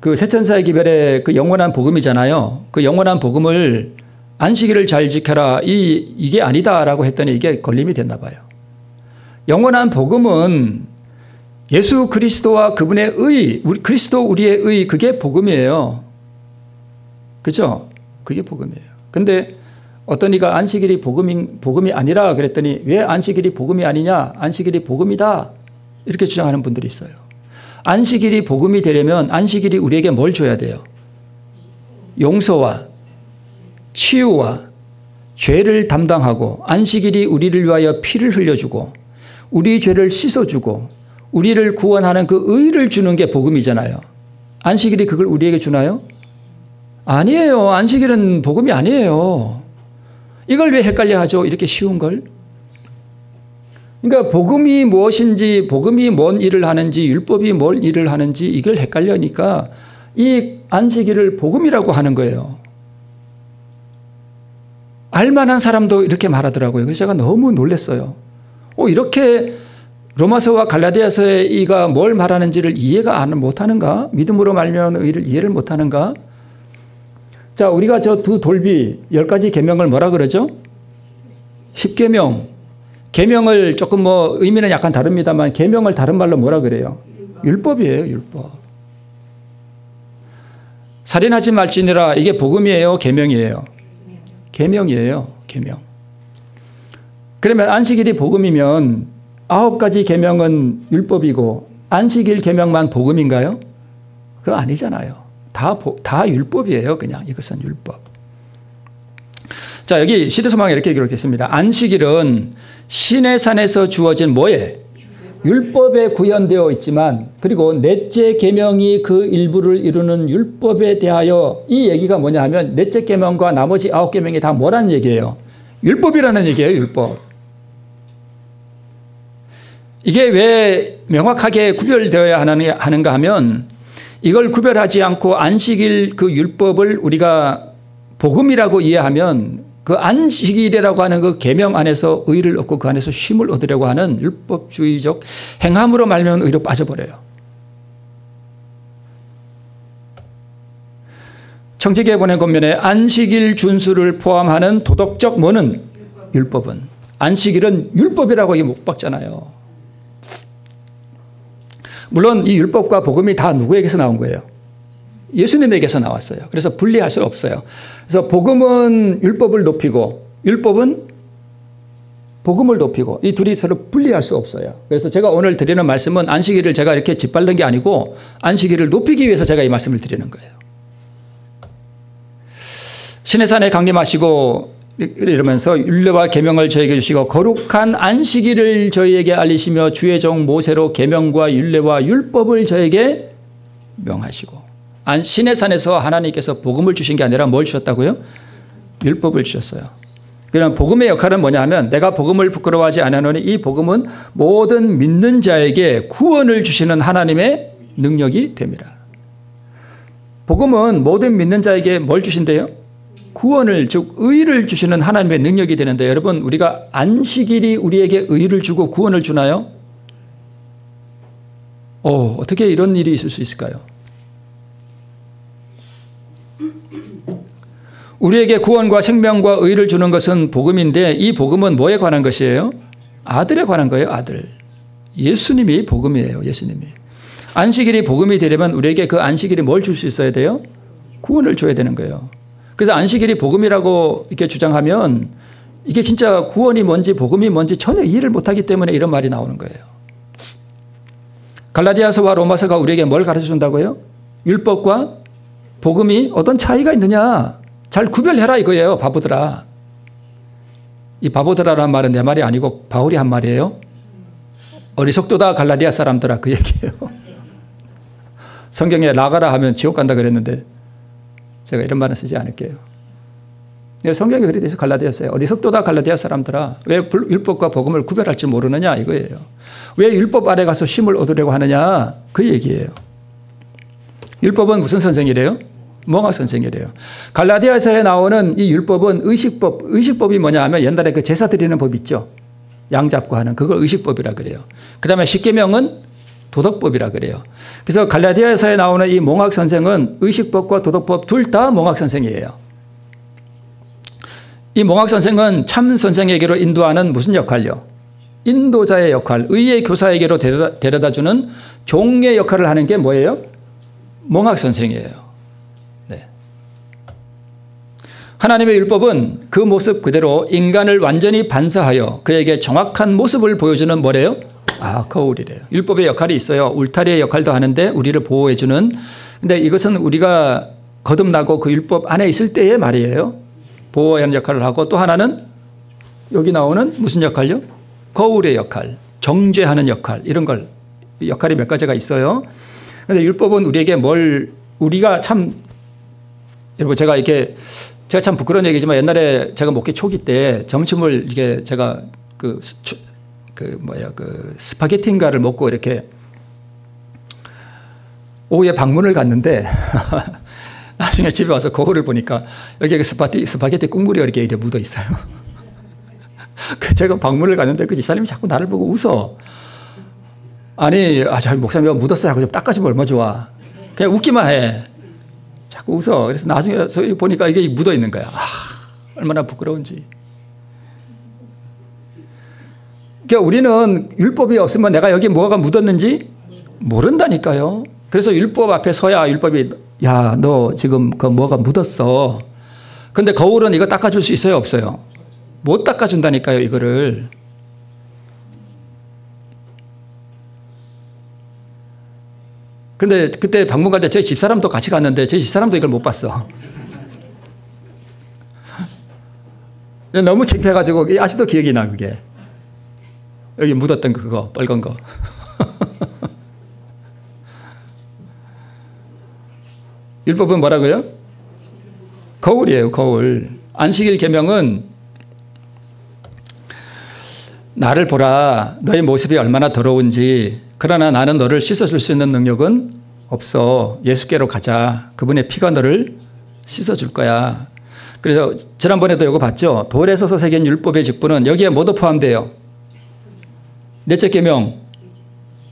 그 세천사의 기별의 그 영원한 복음이잖아요. 그 영원한 복음을 안식일을 잘 지켜라. 이게 아니다라고 했더니 이게 걸림이 됐나 봐요. 영원한 복음은 예수 그리스도와 그분의 의, 그리스도 우리의 의, 그게 복음이에요. 그죠? 그게 복음이에요. 근데 어떤 이가 안식일이 복음이 아니라 그랬더니 왜 안식일이 복음이 아니냐? 안식일이 복음이다. 이렇게 주장하는 분들이 있어요. 안식일이 복음이 되려면 안식일이 우리에게 뭘 줘야 돼요? 용서와 치유와 죄를 담당하고 안식일이 우리를 위하여 피를 흘려주고 우리 죄를 씻어주고 우리를 구원하는 그 의를 주는 게 복음이잖아요. 안식일이 그걸 우리에게 주나요? 아니에요. 안식일은 복음이 아니에요. 이걸 왜 헷갈려 하죠? 이렇게 쉬운 걸. 그러니까 복음이 무엇인지, 복음이 뭔 일을 하는지, 율법이 뭘 일을 하는지 이걸 헷갈려니까 이 안식일을 복음이라고 하는 거예요. 알만한 사람도 이렇게 말하더라고요. 그래서 제가 너무 놀랐어요. 이렇게 로마서와 갈라디아서의 이가 뭘 말하는지를 이해가 못하는가? 믿음으로 말미암은 의를 이해를 못하는가? 자, 우리가 저 두 돌비 10가지 계명을 뭐라 그러죠? 10계명. 계명을 조금 뭐 의미는 약간 다릅니다만 계명을 다른 말로 뭐라 그래요? 율법이에요, 율법. 살인하지 말지니라. 이게 복음이에요, 계명이에요? 계명이에요. 계명. 그러면 안식일이 복음이면 9가지 계명은 율법이고 안식일 계명만 복음인가요? 그거 아니잖아요. 다 율법이에요. 그냥 이것은 율법. 자, 여기 시대소망에 이렇게 기록되어 있습니다. 안식일은 신의 산에서 주어진 뭐에? 율법에 구현되어 있지만, 그리고 넷째 계명이 그 일부를 이루는 율법에 대하여, 이 얘기가 뭐냐 하면 넷째 계명과 나머지 9계명이 다 뭐라는 얘기예요? 율법이라는 얘기예요. 율법. 이게 왜 명확하게 구별되어야 하는가 하면, 이걸 구별하지 않고 안식일 그 율법을 우리가 복음이라고 이해하면 그 안식일이라고 하는 그 계명 안에서 의를 얻고 그 안에서 쉼을 얻으려고 하는 율법주의적 행함으로 말미암아 의로 빠져버려요. 청지기에 보낸 권면에 안식일 준수를 포함하는 도덕적 뭐는? 율법은. 안식일은 율법이라고 못 박잖아요. 물론 이 율법과 복음이 다 누구에게서 나온 거예요? 예수님에게서 나왔어요. 그래서 분리할 수 없어요. 그래서 복음은 율법을 높이고 율법은 복음을 높이고 이 둘이 서로 분리할 수 없어요. 그래서 제가 오늘 드리는 말씀은 안식일을 제가 이렇게 짓밟는 게 아니고 안식일을 높이기 위해서 제가 이 말씀을 드리는 거예요. 신의 산에 강림하시고 이러면서 율례와 계명을 저에게 주시고 거룩한 안식일을 저희에게 알리시며 주의 종 모세로 계명과 율례와 율법을 저에게 명하시고, 신의 산에서 하나님께서 복음을 주신 게 아니라 뭘 주셨다고요? 율법을 주셨어요. 그럼 복음의 역할은 뭐냐 하면 내가 복음을 부끄러워하지 않으노니 이 복음은 모든 믿는 자에게 구원을 주시는 하나님의 능력이 됩니다. 복음은 모든 믿는 자에게 뭘 주신대요? 구원을, 즉 의를 주시는 하나님의 능력이 되는데, 여러분 우리가 안식일이 우리에게 의를 주고 구원을 주나요? 어떻게 이런 일이 있을 수 있을까요? 우리에게 구원과 생명과 의를 주는 것은 복음인데, 이 복음은 뭐에 관한 것이에요? 아들에 관한 거예요. 아들. 예수님이 복음이에요. 예수님이. 안식일이 복음이 되려면 우리에게 그 안식일이 뭘 줄 수 있어야 돼요? 구원을 줘야 되는 거예요. 그래서 안식일이 복음이라고 이렇게 주장하면 이게 진짜 구원이 뭔지 복음이 뭔지 전혀 이해를 못하기 때문에 이런 말이 나오는 거예요. 갈라디아서와 로마서가 우리에게 뭘 가르쳐준다고요? 율법과 복음이 어떤 차이가 있느냐 잘 구별해라 이거예요. 바보들아. 이 바보들아라는 말은 내 말이 아니고 바울이 한 말이에요. 어리석도다 갈라디아 사람들아, 그 얘기예요. 성경에 나가라 하면 지옥 간다 그랬는데 제가 이런 말은 쓰지 않을게요. 성경에 그리 돼서 갈라디아서에 어리석도다 갈라디아 사람들아, 왜 율법과 복음을 구별할 줄 모르느냐 이거예요. 왜 율법 아래 가서 쉼을 얻으려고 하느냐 그 얘기예요. 율법은 무슨 선생이래요? 몽학 선생이래요. 갈라디아서에 나오는 이 율법은 의식법, 의식법이 뭐냐 하면 옛날에 그 제사 드리는 법 있죠. 양 잡고 하는 그걸 의식법이라 그래요. 그 다음에 십계명은 도덕법이라 그래요. 그래서 갈라디아서에 나오는 이 몽학 선생은 의식법과 도덕법 둘 다 몽학 선생이에요. 이 몽학 선생은 참 선생에게로 인도하는 무슨 역할요? 인도자의 역할, 의의 교사에게로 데려다주는 종의 역할을 하는 게 뭐예요? 몽학 선생이에요. 네. 하나님의 율법은 그 모습 그대로 인간을 완전히 반사하여 그에게 정확한 모습을 보여주는 뭐래요? 거울이래요. 율법의 역할이 있어요. 울타리의 역할도 하는데 우리를 보호해주는. 근데 이것은 우리가 거듭나고 그 율법 안에 있을 때의 말이에요. 보호하는 역할을 하고, 또 하나는 여기 나오는 무슨 역할요? 거울의 역할, 정죄하는 역할, 이런 걸 역할이 몇 가지가 있어요. 그런데 율법은 우리에게 우리가 참, 여러분 제가 참 부끄러운 얘기지만 옛날에 제가 목회 초기 때 점심을 이게 제가 스파게티인가를 먹고 이렇게 오후에 방문을 갔는데 나중에 집에 와서 거울을 보니까 여기에 스파게티 국물이 이렇게 묻어 있어요. 제가 방문을 갔는데 그 집사님이 자꾸 나를 보고 웃어. 아니, 목사님 묻었어요 하고 좀 닦아주면 얼마 좋아. 그냥 웃기만 해. 자꾸 웃어. 그래서 나중에 보니까 이게 묻어 있는 거야. 얼마나 부끄러운지. 그러니까 우리는 율법이 없으면 내가 여기 뭐가 묻었는지 모른다니까요. 그래서 율법 앞에 서야 율법이, 야, 너 지금 그 뭐가 묻었어. 근데 거울은 이거 닦아줄 수 있어요, 없어요? 못 닦아준다니까요, 이거를. 근데 그때 방문 갈 때 저희 집사람도 같이 갔는데 저희 집사람도 이걸 못 봤어. 너무 창피해가지고 아직도 기억이 나 그게. 여기 묻었던 그거 빨간 거. 율법은 뭐라고요? 거울이에요. 거울. 안식일 계명은 나를 보라. 너의 모습이 얼마나 더러운지. 그러나 나는 너를 씻어줄 수 있는 능력은 없어. 예수께로 가자. 그분의 피가 너를 씻어줄 거야. 그래서 지난번에도 이거 봤죠. 돌에 서서 새긴 율법의 직분은 여기에 모두 포함돼요. 넷째 계명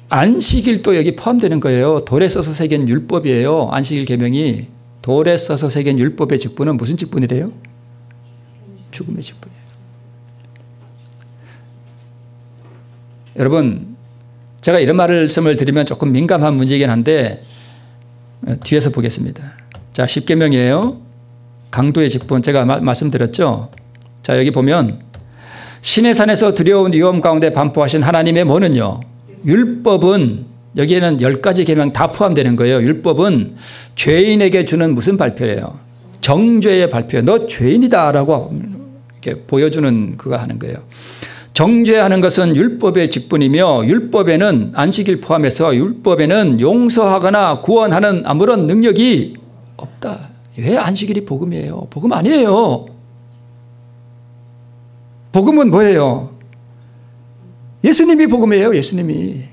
안식일도 여기 포함되는 거예요. 돌에 써서 새긴 율법이에요. 안식일 계명이. 돌에 써서 새긴 율법의 직분은 무슨 직분이래요? 죽음의 직분이에요. 여러분, 제가 이런 말씀을 드리면 조금 민감한 문제이긴 한데 뒤에서 보겠습니다. 자, 10계명이에요. 강도의 직분 제가 말씀드렸죠. 자, 여기 보면 신의 산에서 두려운 위험 가운데 반포하신 하나님의 뭐는요? 율법은 여기에는 10가지 계명 다 포함되는 거예요. 율법은 죄인에게 주는 무슨 발표예요? 정죄의 발표예요. 너 죄인이다라고 이렇게 보여주는 그거 하는 거예요. 정죄하는 것은 율법의 직분이며 율법에는 안식일 포함해서 율법에는 용서하거나 구원하는 아무런 능력이 없다. 왜 안식일이 복음이에요? 복음 아니에요. 복음은 뭐예요? 예수님이 복음이에요. 예수님이.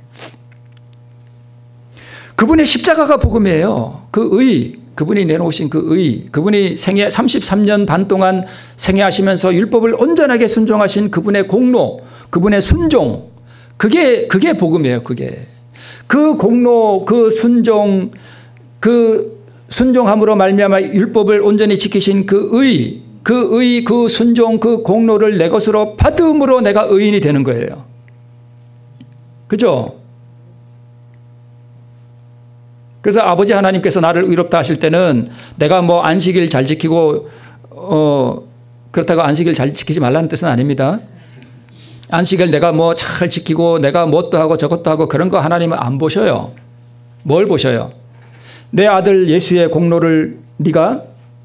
그분의 십자가가 복음이에요. 그 의, 그분이 내놓으신 그 의, 그분이 생애 33년 반 동안 생애하시면서 율법을 온전하게 순종하신 그분의 공로, 그분의 순종, 그게 복음이에요. 그게. 그 공로, 그 순종, 그 순종함으로 말미암아 율법을 온전히 지키신 그 의, 그 순종, 그 공로를 내 것으로 받음으로 내가 의인이 되는 거예요. 그죠? 그래서 아버지 하나님께서 나를 의롭다 하실 때는 내가 뭐 안식일 잘 지키고 그렇다고 안식일 잘 지키지 말라는 뜻은 아닙니다. 안식일 내가 뭐 잘 지키고 내가 뭣도 하고 저것도 하고 그런 거 하나님은 안 보셔요. 뭘 보셔요? 내 아들 예수의 공로를 네가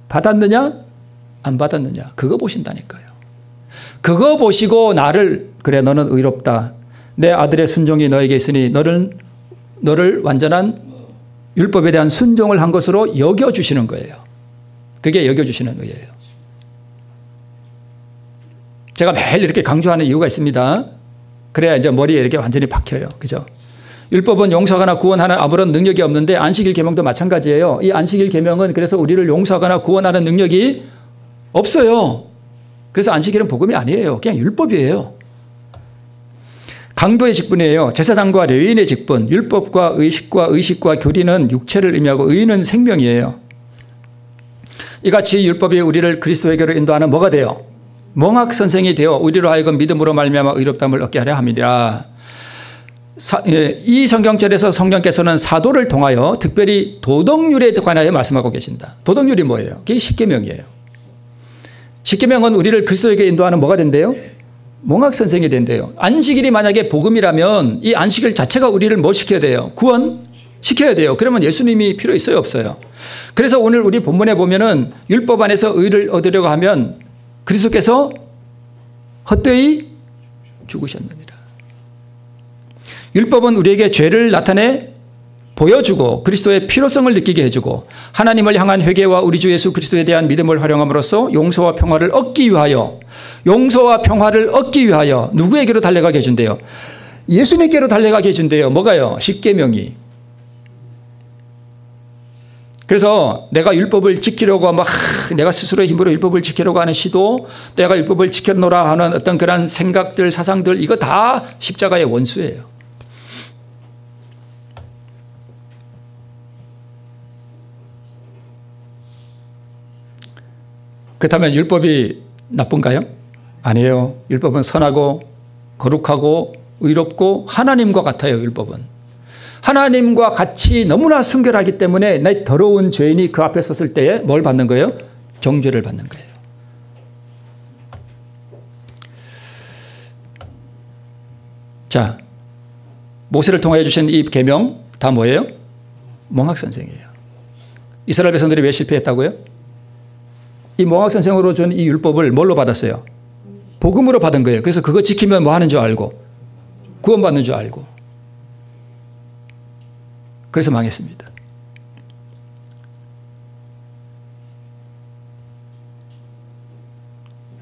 받았느냐? 안 받았느냐? 그거 보신다니까요. 그거 보시고 나를 그래 너는 의롭다. 내 아들의 순종이 너에게 있으니 너를 완전한 율법에 대한 순종을 한 것으로 여겨주시는 거예요. 그게 여겨주시는 의예요. 제가 매일 이렇게 강조하는 이유가 있습니다. 그래야 이제 머리에 이렇게 완전히 박혀요. 그죠? 율법은 용서하거나 구원하는 아무런 능력이 없는데 안식일 계명도 마찬가지예요. 이 안식일 계명은 그래서 우리를 용서하거나 구원하는 능력이 없어요. 그래서 안식일은 복음이 아니에요. 그냥 율법이에요. 강도의 직분이에요. 제사장과 레위인의 직분, 율법과 의식과 교리는 육체를 의미하고 의는 생명이에요. 이같이 율법이 우리를 그리스도에게로 인도하는 뭐가 돼요? 몽학 선생이 되어 우리로 하여금 믿음으로 말미암아 의롭다함을 얻게 하려 함이라. 이 성경절에서 성령께서는 사도를 통하여 특별히 도덕률에 관하여 말씀하고 계신다. 도덕률이 뭐예요? 그게 십계명이에요. 십계명은 우리를 그리스도에게 인도하는 뭐가 된대요? 몽학 선생이 된대요. 안식일이 만약에 복음이라면 이 안식일 자체가 우리를 뭘 시켜야 돼요? 구원시켜야 돼요. 그러면 예수님이 필요 있어요? 없어요? 그래서 오늘 우리 본문에 보면은 율법 안에서 의를 얻으려고 하면 그리스도께서 헛되이 죽으셨느니라. 율법은 우리에게 죄를 나타내 보여주고 그리스도의 필요성을 느끼게 해주고 하나님을 향한 회개와 우리 주 예수 그리스도에 대한 믿음을 활용함으로써 용서와 평화를 얻기 위하여 누구에게로 달려가게 해준대요? 예수님께로 달려가게 해준대요. 뭐가요? 십계명이. 그래서 내가 율법을 지키려고 내가 스스로의 힘으로 율법을 지키려고 하는 시도, 내가 율법을 지켜놓으라 하는 어떤 그런 생각들, 사상들, 이거 다 십자가의 원수예요. 그렇다면 율법이 나쁜가요? 아니에요. 율법은 선하고 거룩하고 의롭고 하나님과 같아요. 율법은. 하나님과 같이 너무나 순결하기 때문에 내 더러운 죄인이 그 앞에 섰을 때에 뭘 받는 거예요? 정죄를 받는 거예요. 자, 모세를 통하여 주신 이 계명 다 뭐예요? 몽학 선생이에요. 이스라엘 백성들이 왜 실패했다고요? 이 몽학 선생으로 준 이 율법을 뭘로 받았어요? 복음으로 받은 거예요. 그래서 그거 지키면 뭐 하는 줄 알고 구원받는 줄 알고 그래서 망했습니다.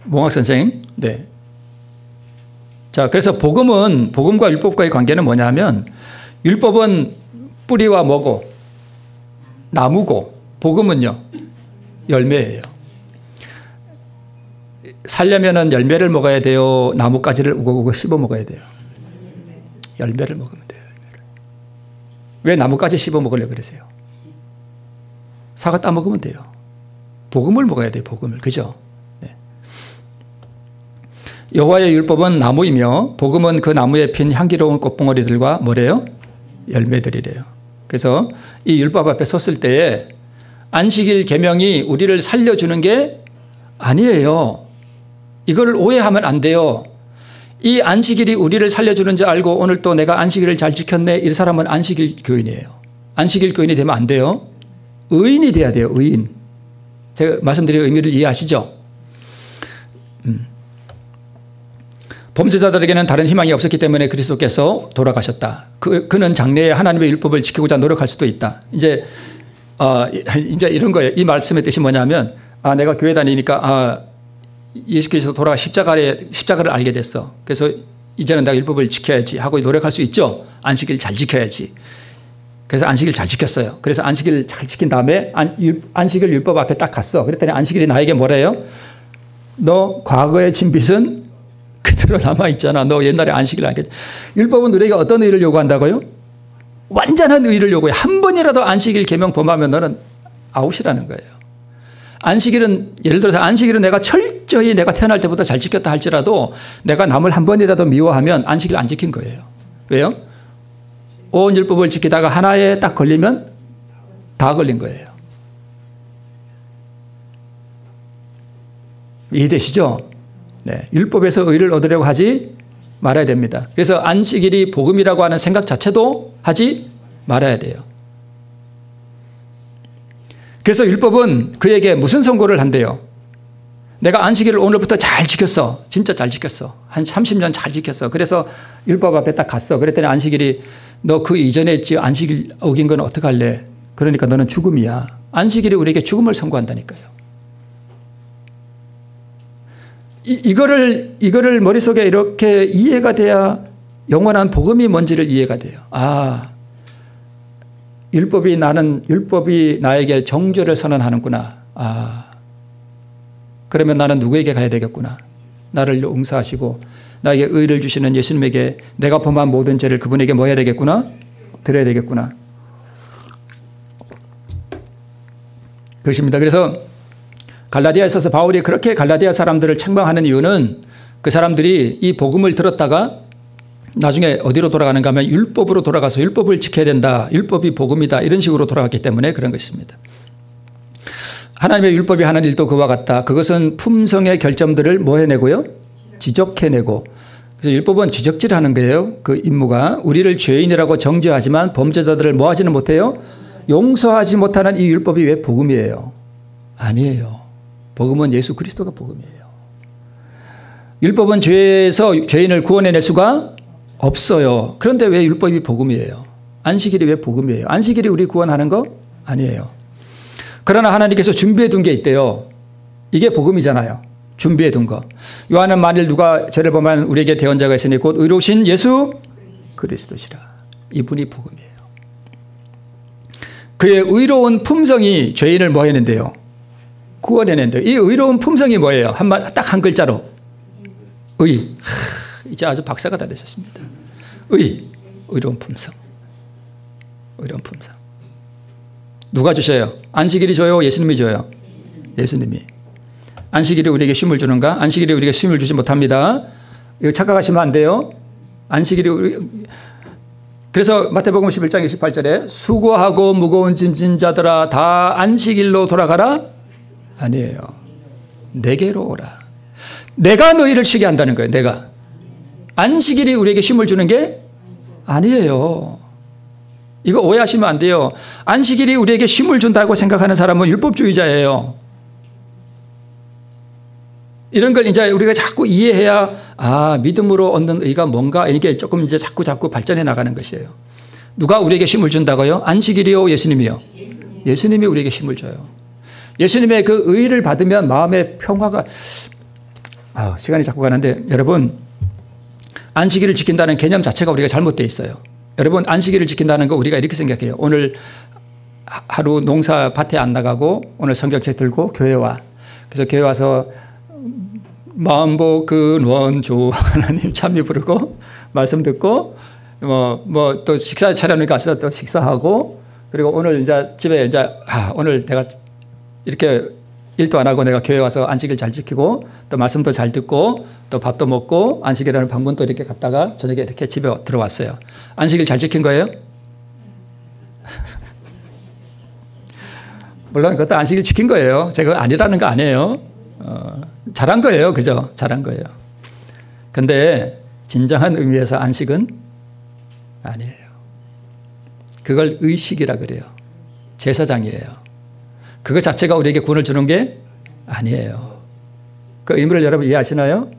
몽학 선생님. 네. 자, 그래서 복음과 율법과의 관계는 뭐냐면 율법은 뿌리와 뭐고 나무고 복음은요 열매예요. 살려면은 열매를 먹어야 돼요. 나뭇가지를 우거우거 씹어 먹어야 돼요. 열매를 먹으면 돼요. 열매를. 왜 나뭇가지 씹어 먹으려고 그러세요? 사과 따 먹으면 돼요. 복음을 먹어야 돼요. 복음을. 그죠? 네. 여호와의 율법은 나무이며 복음은 그 나무에 핀 향기로운 꽃봉오리들과 뭐래요? 열매들이래요. 그래서 이 율법 앞에 섰을 때에 안식일 계명이 우리를 살려주는 게 아니에요. 이걸 오해하면 안 돼요. 이 안식일이 우리를 살려주는 줄 알고 오늘 또 내가 안식일을 잘 지켰네. 이 사람은 안식일 교인이에요. 안식일 교인이 되면 안 돼요. 의인이 돼야 돼요. 의인. 제가 말씀드린 의미를 이해하시죠? 범죄자들에게는 다른 희망이 없었기 때문에 그리스도께서 돌아가셨다. 그는 장래에 하나님의 율법을 지키고자 노력할 수도 있다. 이제 이런 거예요. 이 말씀의 뜻이 뭐냐면 내가 교회 다니니까 예수께서 돌아가 십자가를 알게 됐어. 그래서 이제는 내가 율법을 지켜야지 하고 노력할 수 있죠. 안식일 잘 지켜야지. 그래서 안식일 잘 지켰어요. 그래서 안식일 잘 지킨 다음에 안식일 율법 앞에 딱 갔어. 그랬더니 안식일이 나에게 뭐래요? 너 과거의 진빚은 그대로 남아있잖아. 너 옛날에 안식일 안 했지. 율법은 우리에게 어떤 의를 요구한다고요? 완전한 의를 요구해. 한 번이라도 안식일 계명 범하면 너는 아웃이라는 거예요. 안식일은 예를 들어서 안식일은 내가 철저히 내가 태어날 때보다 잘 지켰다 할지라도 내가 남을 한 번이라도 미워하면 안식일 안 지킨 거예요. 왜요? 온 율법을 지키다가 하나에 딱 걸리면 다 걸린 거예요. 이해되시죠? 네. 율법에서 의를 얻으려고 하지 말아야 됩니다. 그래서 안식일이 복음이라고 하는 생각 자체도 하지 말아야 돼요. 그래서 율법은 그에게 무슨 선고를 한대요? 내가 안식일을 오늘부터 잘 지켰어. 진짜 잘 지켰어. 한 30년 잘 지켰어. 그래서 율법 앞에 딱 갔어. 그랬더니 안식일이 너 그 이전에 했지 안식일 어긴 건 어떡할래? 그러니까 너는 죽음이야. 안식일이 우리에게 죽음을 선고한다니까요. 이거를 머릿속에 이렇게 이해가 돼야 영원한 복음이 뭔지를 이해가 돼요. 율법이 나에게 정죄를 선언하는구나. 그러면 나는 누구에게 가야 되겠구나. 나를 용서하시고 나에게 의를 주시는 예수님에게 내가 범한 모든 죄를 그분에게 뭐 해야 되겠구나? 드려야 되겠구나. 그렇습니다. 그래서 갈라디아에 있어서 바울이 그렇게 갈라디아 사람들을 책망하는 이유는 그 사람들이 이 복음을 들었다가 나중에 어디로 돌아가는가 하면 율법으로 돌아가서 율법을 지켜야 된다. 율법이 복음이다. 이런 식으로 돌아갔기 때문에 그런 것입니다. 하나님의 율법이 하는 일도 그와 같다. 그것은 품성의 결점들을 뭐 해내고요? 지적해내고. 그래서 율법은 지적질하는 거예요. 그 임무가. 우리를 죄인이라고 정죄하지만 범죄자들을 뭐 하지는 못해요? 용서하지 못하는 이 율법이 왜 복음이에요? 아니에요. 복음은 예수 그리스도가 복음이에요. 율법은 죄에서 죄인을 구원해낼 수가 없어요. 그런데 왜 율법이 복음이에요? 안식일이 왜 복음이에요? 안식일이 우리 구원하는 거 아니에요. 그러나 하나님께서 준비해 둔 게 있대요. 이게 복음이잖아요. 준비해 둔 거. 요한은 만일 누가 죄를 범하면 우리에게 대언자가 있으니 곧 의로우신 예수 그리스도시라. 이분이 복음이에요. 그의 의로운 품성이 죄인을 뭐 해낸대요? 구원해낸대요. 이 의로운 품성이 뭐예요? 딱 한 글자로. 의. 이제 아주 박사가 다 되셨습니다. 의로운 품성. 의로운 품성. 누가 주셔요? 안식일이 줘요? 예수님이 줘요? 예수님이. 안식일이 우리에게 쉼을 주는가? 안식일이 우리에게 쉼을 주지 못합니다. 이거 착각하시면 안 돼요. 그래서 마태복음 11장 28절에 수고하고 무거운 짐진 자들아 다 안식일로 돌아가라? 아니에요. 내게로 오라. 내가 너희를 쉬게 한다는 거예요. 내가. 안식일이 우리에게 쉼을 주는 게 아니에요. 이거 오해하시면 안 돼요. 안식일이 우리에게 쉼을 준다고 생각하는 사람은 율법주의자예요. 이런 걸 이제 우리가 자꾸 이해해야 믿음으로 얻는 의가 뭔가 이게 조금 이제 자꾸 발전해 나가는 것이에요. 누가 우리에게 힘을 준다고요? 안식일이요, 예수님이요? 예수님이 우리에게 힘을 줘요. 예수님의 그 의를 받으면 마음의 평화가 시간이 자꾸 가는데 여러분 안식일을 지킨다는 개념 자체가 우리가 잘못되어 있어요. 여러분 안식일을 지킨다는 거 우리가 이렇게 생각해요. 오늘 하루 농사 밭에 안 나가고 오늘 성경책 들고 교회 와. 그래서 교회 와서 마음보 근원조 하나님 찬미 부르고 말씀 듣고 뭐 또 식사 차려놓으니까 가서 또 식사하고 그리고 오늘 이제 집에 이제 오늘 내가 이렇게 일도 안 하고 내가 교회 와서 안식일 잘 지키고 또 말씀도 잘 듣고 또 밥도 먹고 안식일하는 방문도 이렇게 갔다가 저녁에 이렇게 집에 들어왔어요. 안식일 잘 지킨 거예요? 물론 그것도 안식일 지킨 거예요. 제가 아니라는 거 아니에요. 잘한 거예요. 그죠? 잘한 거예요. 근데 진정한 의미에서 안식은 아니에요. 그걸 의식이라 그래요. 제사장이에요. 그것 자체가 우리에게 구원을 주는 게 아니에요. 그 의미를 여러분 이해하시나요?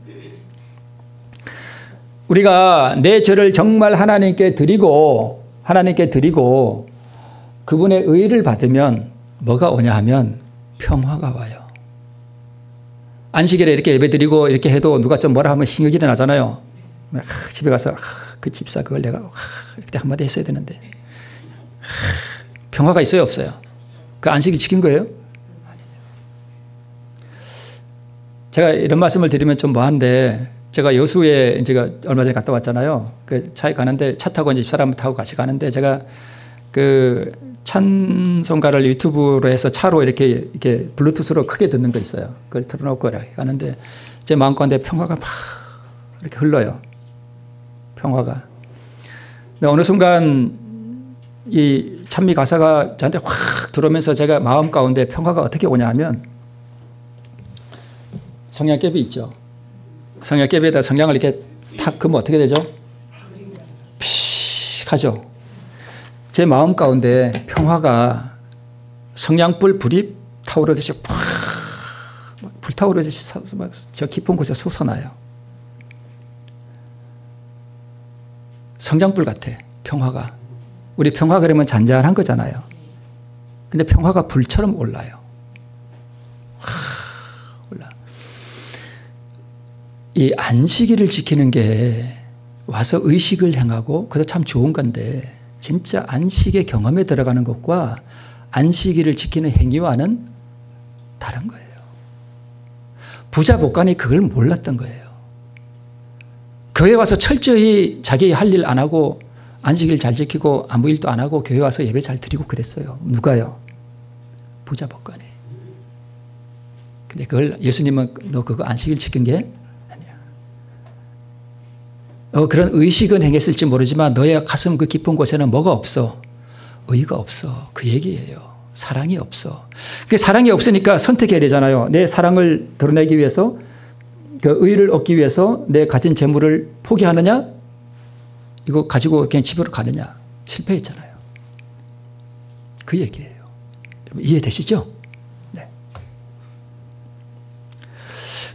우리가 내 죄를 정말 하나님께 드리고 그분의 의를 받으면 뭐가 오냐 하면 평화가 와요. 안식일에 이렇게 예배드리고 이렇게 해도 누가 좀 뭐라 하면 신경이 나잖아요. 집에 가서 그 집사 그걸 내가 이렇게 한마디 했어야 되는데 평화가 있어요, 없어요? 그 안식일 지킨 거예요? 제가 이런 말씀을 드리면 좀 뭐한데 제가 여수에 제가 얼마 전에 갔다 왔잖아요. 그 차에 가는데 차 타고 이제 집사람 타고 같이 가는데 제가 그 찬송가를 유튜브로 해서 차로 이렇게 블루투스로 크게 듣는 거 있어요. 그걸 틀어놓고 가는데 제 마음 가운데 평화가 막 이렇게 흘러요. 평화가. 근데 어느 순간 이 찬미 가사가 저한테 확 들어오면서 제가 마음 가운데 평화가 어떻게 오냐 하면 성냥개비 있죠. 성냥개비에다 성냥을 이렇게 탁 그으면 어떻게 되죠? 픽 하죠. 제 마음 가운데 평화가 성냥불 불이 타오르듯이 팍 불타오르듯이 저 깊은 곳에 솟아나요. 성냥불 같아. 평화가. 우리 평화 그러면 잔잔한 거잖아요. 근데 평화가 불처럼 올라요. 올라. 이 안식일을 지키는 게 와서 의식을 행하고 그것도 참 좋은 건데 진짜 안식의 경험에 들어가는 것과 안식일을 지키는 행위와는 다른 거예요. 부자 복간이 그걸 몰랐던 거예요. 교회 와서 철저히 자기 할 일 안 하고 안식일 잘 지키고 아무 일도 안 하고 교회 와서 예배 잘 드리고 그랬어요. 누가요? 부자 복간이. 근데 그걸 예수님은 너 그거 안식일 지킨 게 그런 의식은 행했을지 모르지만 너의 가슴 그 깊은 곳에는 뭐가 없어? 의가 없어. 그 얘기예요. 사랑이 없어. 그 사랑이 없으니까 선택해야 되잖아요. 내 사랑을 드러내기 위해서 그 의를 얻기 위해서 내 가진 재물을 포기하느냐? 이거 가지고 그냥 집으로 가느냐? 실패했잖아요. 그 얘기예요. 이해되시죠? 네.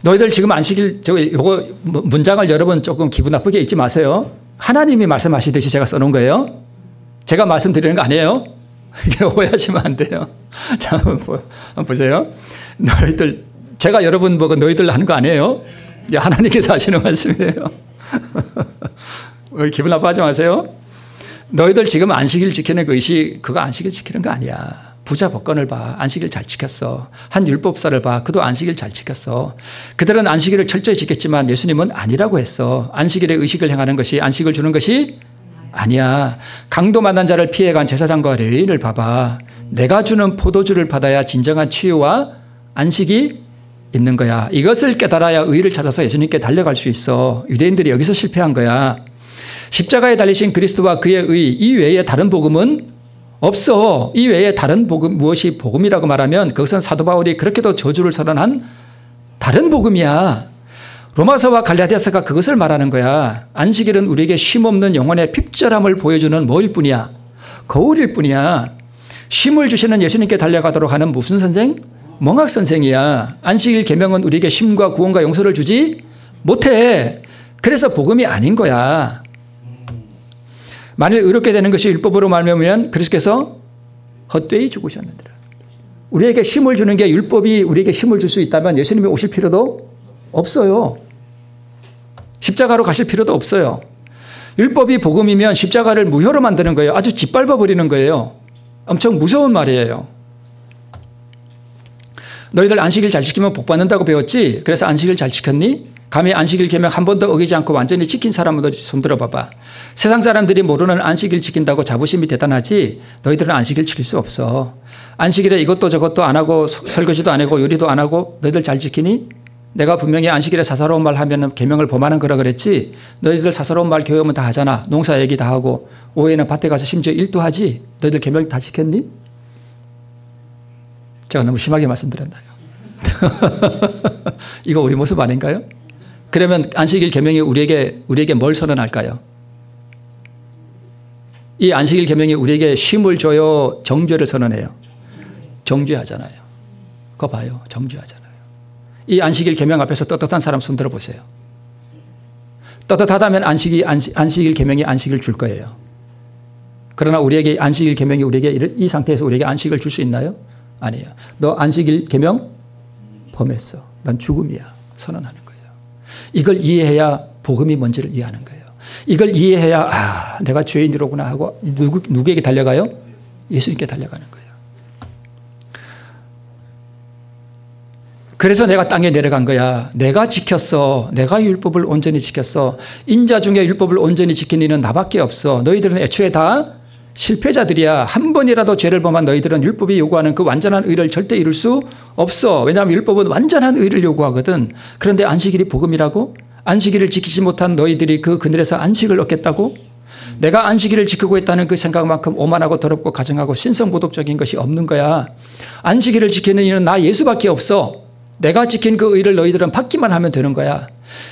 너희들 지금 안식일 요거 문장을 여러분 조금 기분 나쁘게 읽지 마세요. 하나님이 말씀하시듯이 제가 써놓은 거예요. 제가 말씀드리는 거 아니에요. 이게 오해하시면 안 돼요. 자, 한번 보세요. 너희들 제가 여러분 보고 너희들 하는 거 아니에요. 하나님께서 하시는 말씀이에요. 기분 나빠하지 마세요. 너희들 지금 안식일 지키는 그 의식 그거 안식일 지키는 거 아니야. 부자 복권을 봐. 안식일 잘 지켰어. 한 율법사를 봐. 그도 안식일 잘 지켰어. 그들은 안식일을 철저히 지켰지만 예수님은 아니라고 했어. 안식일의 의식을 행하는 것이 안식을 주는 것이 아니야. 강도 만난 자를 피해간 제사장과 레위인을 봐봐. 내가 주는 포도주를 받아야 진정한 치유와 안식이 있는 거야. 이것을 깨달아야 의를 찾아서 예수님께 달려갈 수 있어. 유대인들이 여기서 실패한 거야. 십자가에 달리신 그리스도와 그의 의 이 외에 다른 복음은 없어. 이 외에 다른 복음 무엇이 복음이라고 말하면 그것은 사도 바울이 그렇게도 저주를 선언한 다른 복음이야. 로마서와 갈라디아서가 그것을 말하는 거야. 안식일은 우리에게 쉼없는 영혼의 핍절함을 보여주는 뭐일 뿐이야. 거울일 뿐이야. 쉼을 주시는 예수님께 달려가도록 하는 무슨 선생? 멍학 선생이야. 안식일 계명은 우리에게 쉼과 구원과 용서를 주지 못해. 그래서 복음이 아닌 거야. 만일 의롭게 되는 것이 율법으로 말미암으면 그리스도께서 헛되이 죽으셨느니라. 우리에게 쉼을 주는 게 율법이 우리에게 쉼을 줄 수 있다면 예수님이 오실 필요도 없어요. 십자가로 가실 필요도 없어요. 율법이 복음이면 십자가를 무효로 만드는 거예요. 아주 짓밟아 버리는 거예요. 엄청 무서운 말이에요. 너희들 안식일 잘 지키면 복 받는다고 배웠지? 그래서 안식일 잘 지켰니? 감히 안식일 계명 한 번도 어기지 않고 완전히 지킨 사람은 손들어 봐봐. 세상 사람들이 모르는 안식일 지킨다고 자부심이 대단하지 너희들은 안식일 지킬 수 없어. 안식일에 이것도 저것도 안 하고 설거지도 안 하고 요리도 안 하고 너희들 잘 지키니? 내가 분명히 안식일에 사사로운 말 하면 계명을 범하는 거라 그랬지. 너희들 사사로운 말 교회 오면 다 하잖아. 농사 얘기 다 하고 오후에는 밭에 가서 심지어 일도 하지. 너희들 계명 다 지켰니? 제가 너무 심하게 말씀드렸나요? 이거 우리 모습 아닌가요? 그러면 안식일 계명이 우리에게 뭘 선언할까요? 이 안식일 계명이 우리에게 쉼을 줘요? 정죄를 선언해요? 정죄하잖아요. 그거 봐요. 정죄하잖아요. 이 안식일 계명 앞에서 떳떳한 사람 손 들어보세요. 떳떳하다면 안식일 계명이 안식을 줄 거예요. 그러나 우리에게 안식일 계명이 우리에게 이 상태에서 우리에게 안식을 줄 수 있나요? 아니에요. 너 안식일 계명 범했어. 넌 죽음이야. 선언하는 거예요. 이걸 이해해야 복음이 뭔지를 이해하는 거예요. 이걸 이해해야 내가 죄인이로구나 하고 누구에게 달려가요? 예수님께 달려가는 거예요. 그래서 내가 땅에 내려간 거야. 내가 지켰어. 내가 율법을 온전히 지켰어. 인자 중에 율법을 온전히 지킨 이는 나밖에 없어. 너희들은 애초에 다 실패자들이야. 한 번이라도 죄를 범한 너희들은 율법이 요구하는 그 완전한 의를 절대 이룰 수 없어. 왜냐하면 율법은 완전한 의를 요구하거든. 그런데 안식일이 복음이라고? 안식일을 지키지 못한 너희들이 그 그늘에서 안식을 얻겠다고? 내가 안식일을 지키고 있다는 그 생각만큼 오만하고 더럽고 가증하고 신성모독적인 것이 없는 거야. 안식일을 지키는 이는 나 예수밖에 없어. 내가 지킨 그 의를 너희들은 받기만 하면 되는 거야.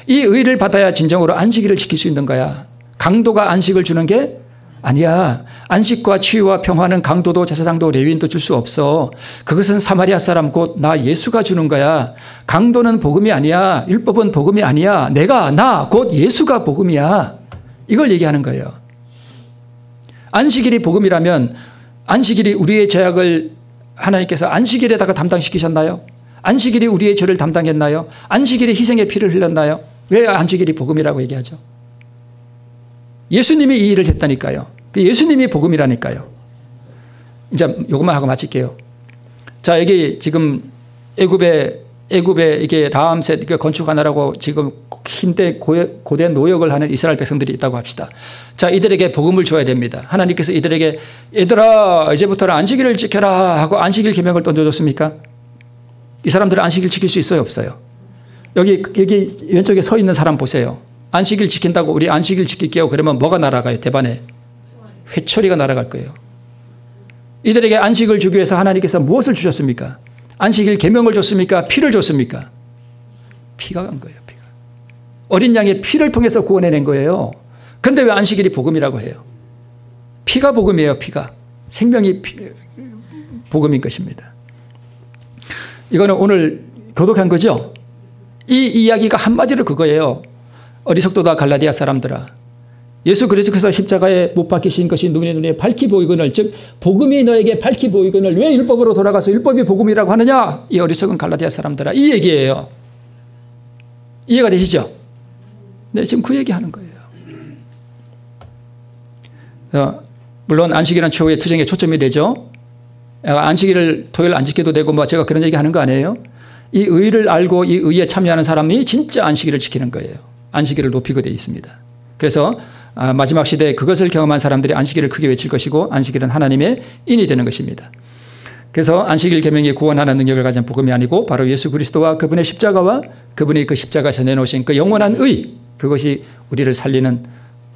이 의를 받아야 진정으로 안식일을 지킬 수 있는 거야. 강도가 안식을 주는 게 아니야. 안식과 치유와 평화는 강도도 제사장도 레위인도 줄 수 없어. 그것은 사마리아 사람 곧 나 예수가 주는 거야. 강도는 복음이 아니야. 율법은 복음이 아니야. 나 곧 예수가 복음이야. 이걸 얘기하는 거예요. 안식일이 복음이라면 안식일이 우리의 죄악을 하나님께서 안식일에다가 담당시키셨나요? 안식일이 우리의 죄를 담당했나요? 안식일이 희생의 피를 흘렸나요? 왜 안식일이 복음이라고 얘기하죠? 예수님이 이 일을 했다니까요. 예수님이 복음이라니까요. 이제 이것만 하고 마칠게요. 자, 여기 지금 애굽에 이게 라암셋 건축하느라고 지금 힘든 고된 노역을 하는 이스라엘 백성들이 있다고 합시다. 자, 이들에게 복음을 줘야 됩니다. 하나님께서 이들에게 얘들아 이제부터는 안식일을 지켜라 하고 안식일 계명을 던져줬습니까? 이 사람들은 안식일 지킬 수 있어요, 없어요? 여기 왼쪽에 서 있는 사람 보세요. 안식일 지킨다고 우리 안식일 지킬게요. 그러면 뭐가 날아가요? 대반에 회초리가 날아갈 거예요. 이들에게 안식을 주기 위해서 하나님께서 무엇을 주셨습니까? 안식일 계명을 줬습니까? 피를 줬습니까? 피가 간 거예요. 피가. 어린 양의 피를 통해서 구원해낸 거예요. 그런데 왜 안식일이 복음이라고 해요? 피가 복음이에요. 피가. 생명이 복음인 것입니다. 이거는 오늘 교독한 거죠? 이 이야기가 한마디로 그거예요. 어리석도다 갈라디아 사람들아. 예수 그리스도께서 십자가에 못 박히신 것이 눈에 밝히 보이거늘, 즉 복음이 너에게 밝히 보이거늘 왜 율법으로 돌아가서 율법이 복음이라고 하느냐? 이 어리석은 갈라디아 사람들아. 이 얘기예요. 이해가 되시죠? 네, 지금 그 얘기하는 거예요. 물론 안식일은 최후의 투쟁에 초점이 되죠. 안식일을 토요일 안 지켜도 되고 뭐 제가 그런 얘기 하는 거 아니에요? 이 의를 알고 이 의에 참여하는 사람이 진짜 안식일을 지키는 거예요. 안식일을 높이고 되어 있습니다. 그래서 마지막 시대에 그것을 경험한 사람들이 안식일을 크게 외칠 것이고 안식일은 하나님의 인이 되는 것입니다. 그래서 안식일 계명이 구원하는 능력을 가진 복음이 아니고 바로 예수 그리스도와 그분의 십자가와 그분이 그 십자가에서 내놓으신 그 영원한 의, 그것이 우리를 살리는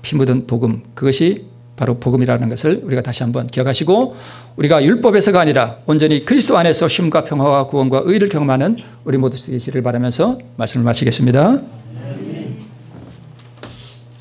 피 묻은 복음, 그것이 바로 복음이라는 것을 우리가 다시 한번 기억하시고 우리가 율법에서가 아니라 온전히 그리스도 안에서 쉼과 평화와 구원과 의를 경험하는 우리 모두 되시기를 바라면서 말씀을 마치겠습니다.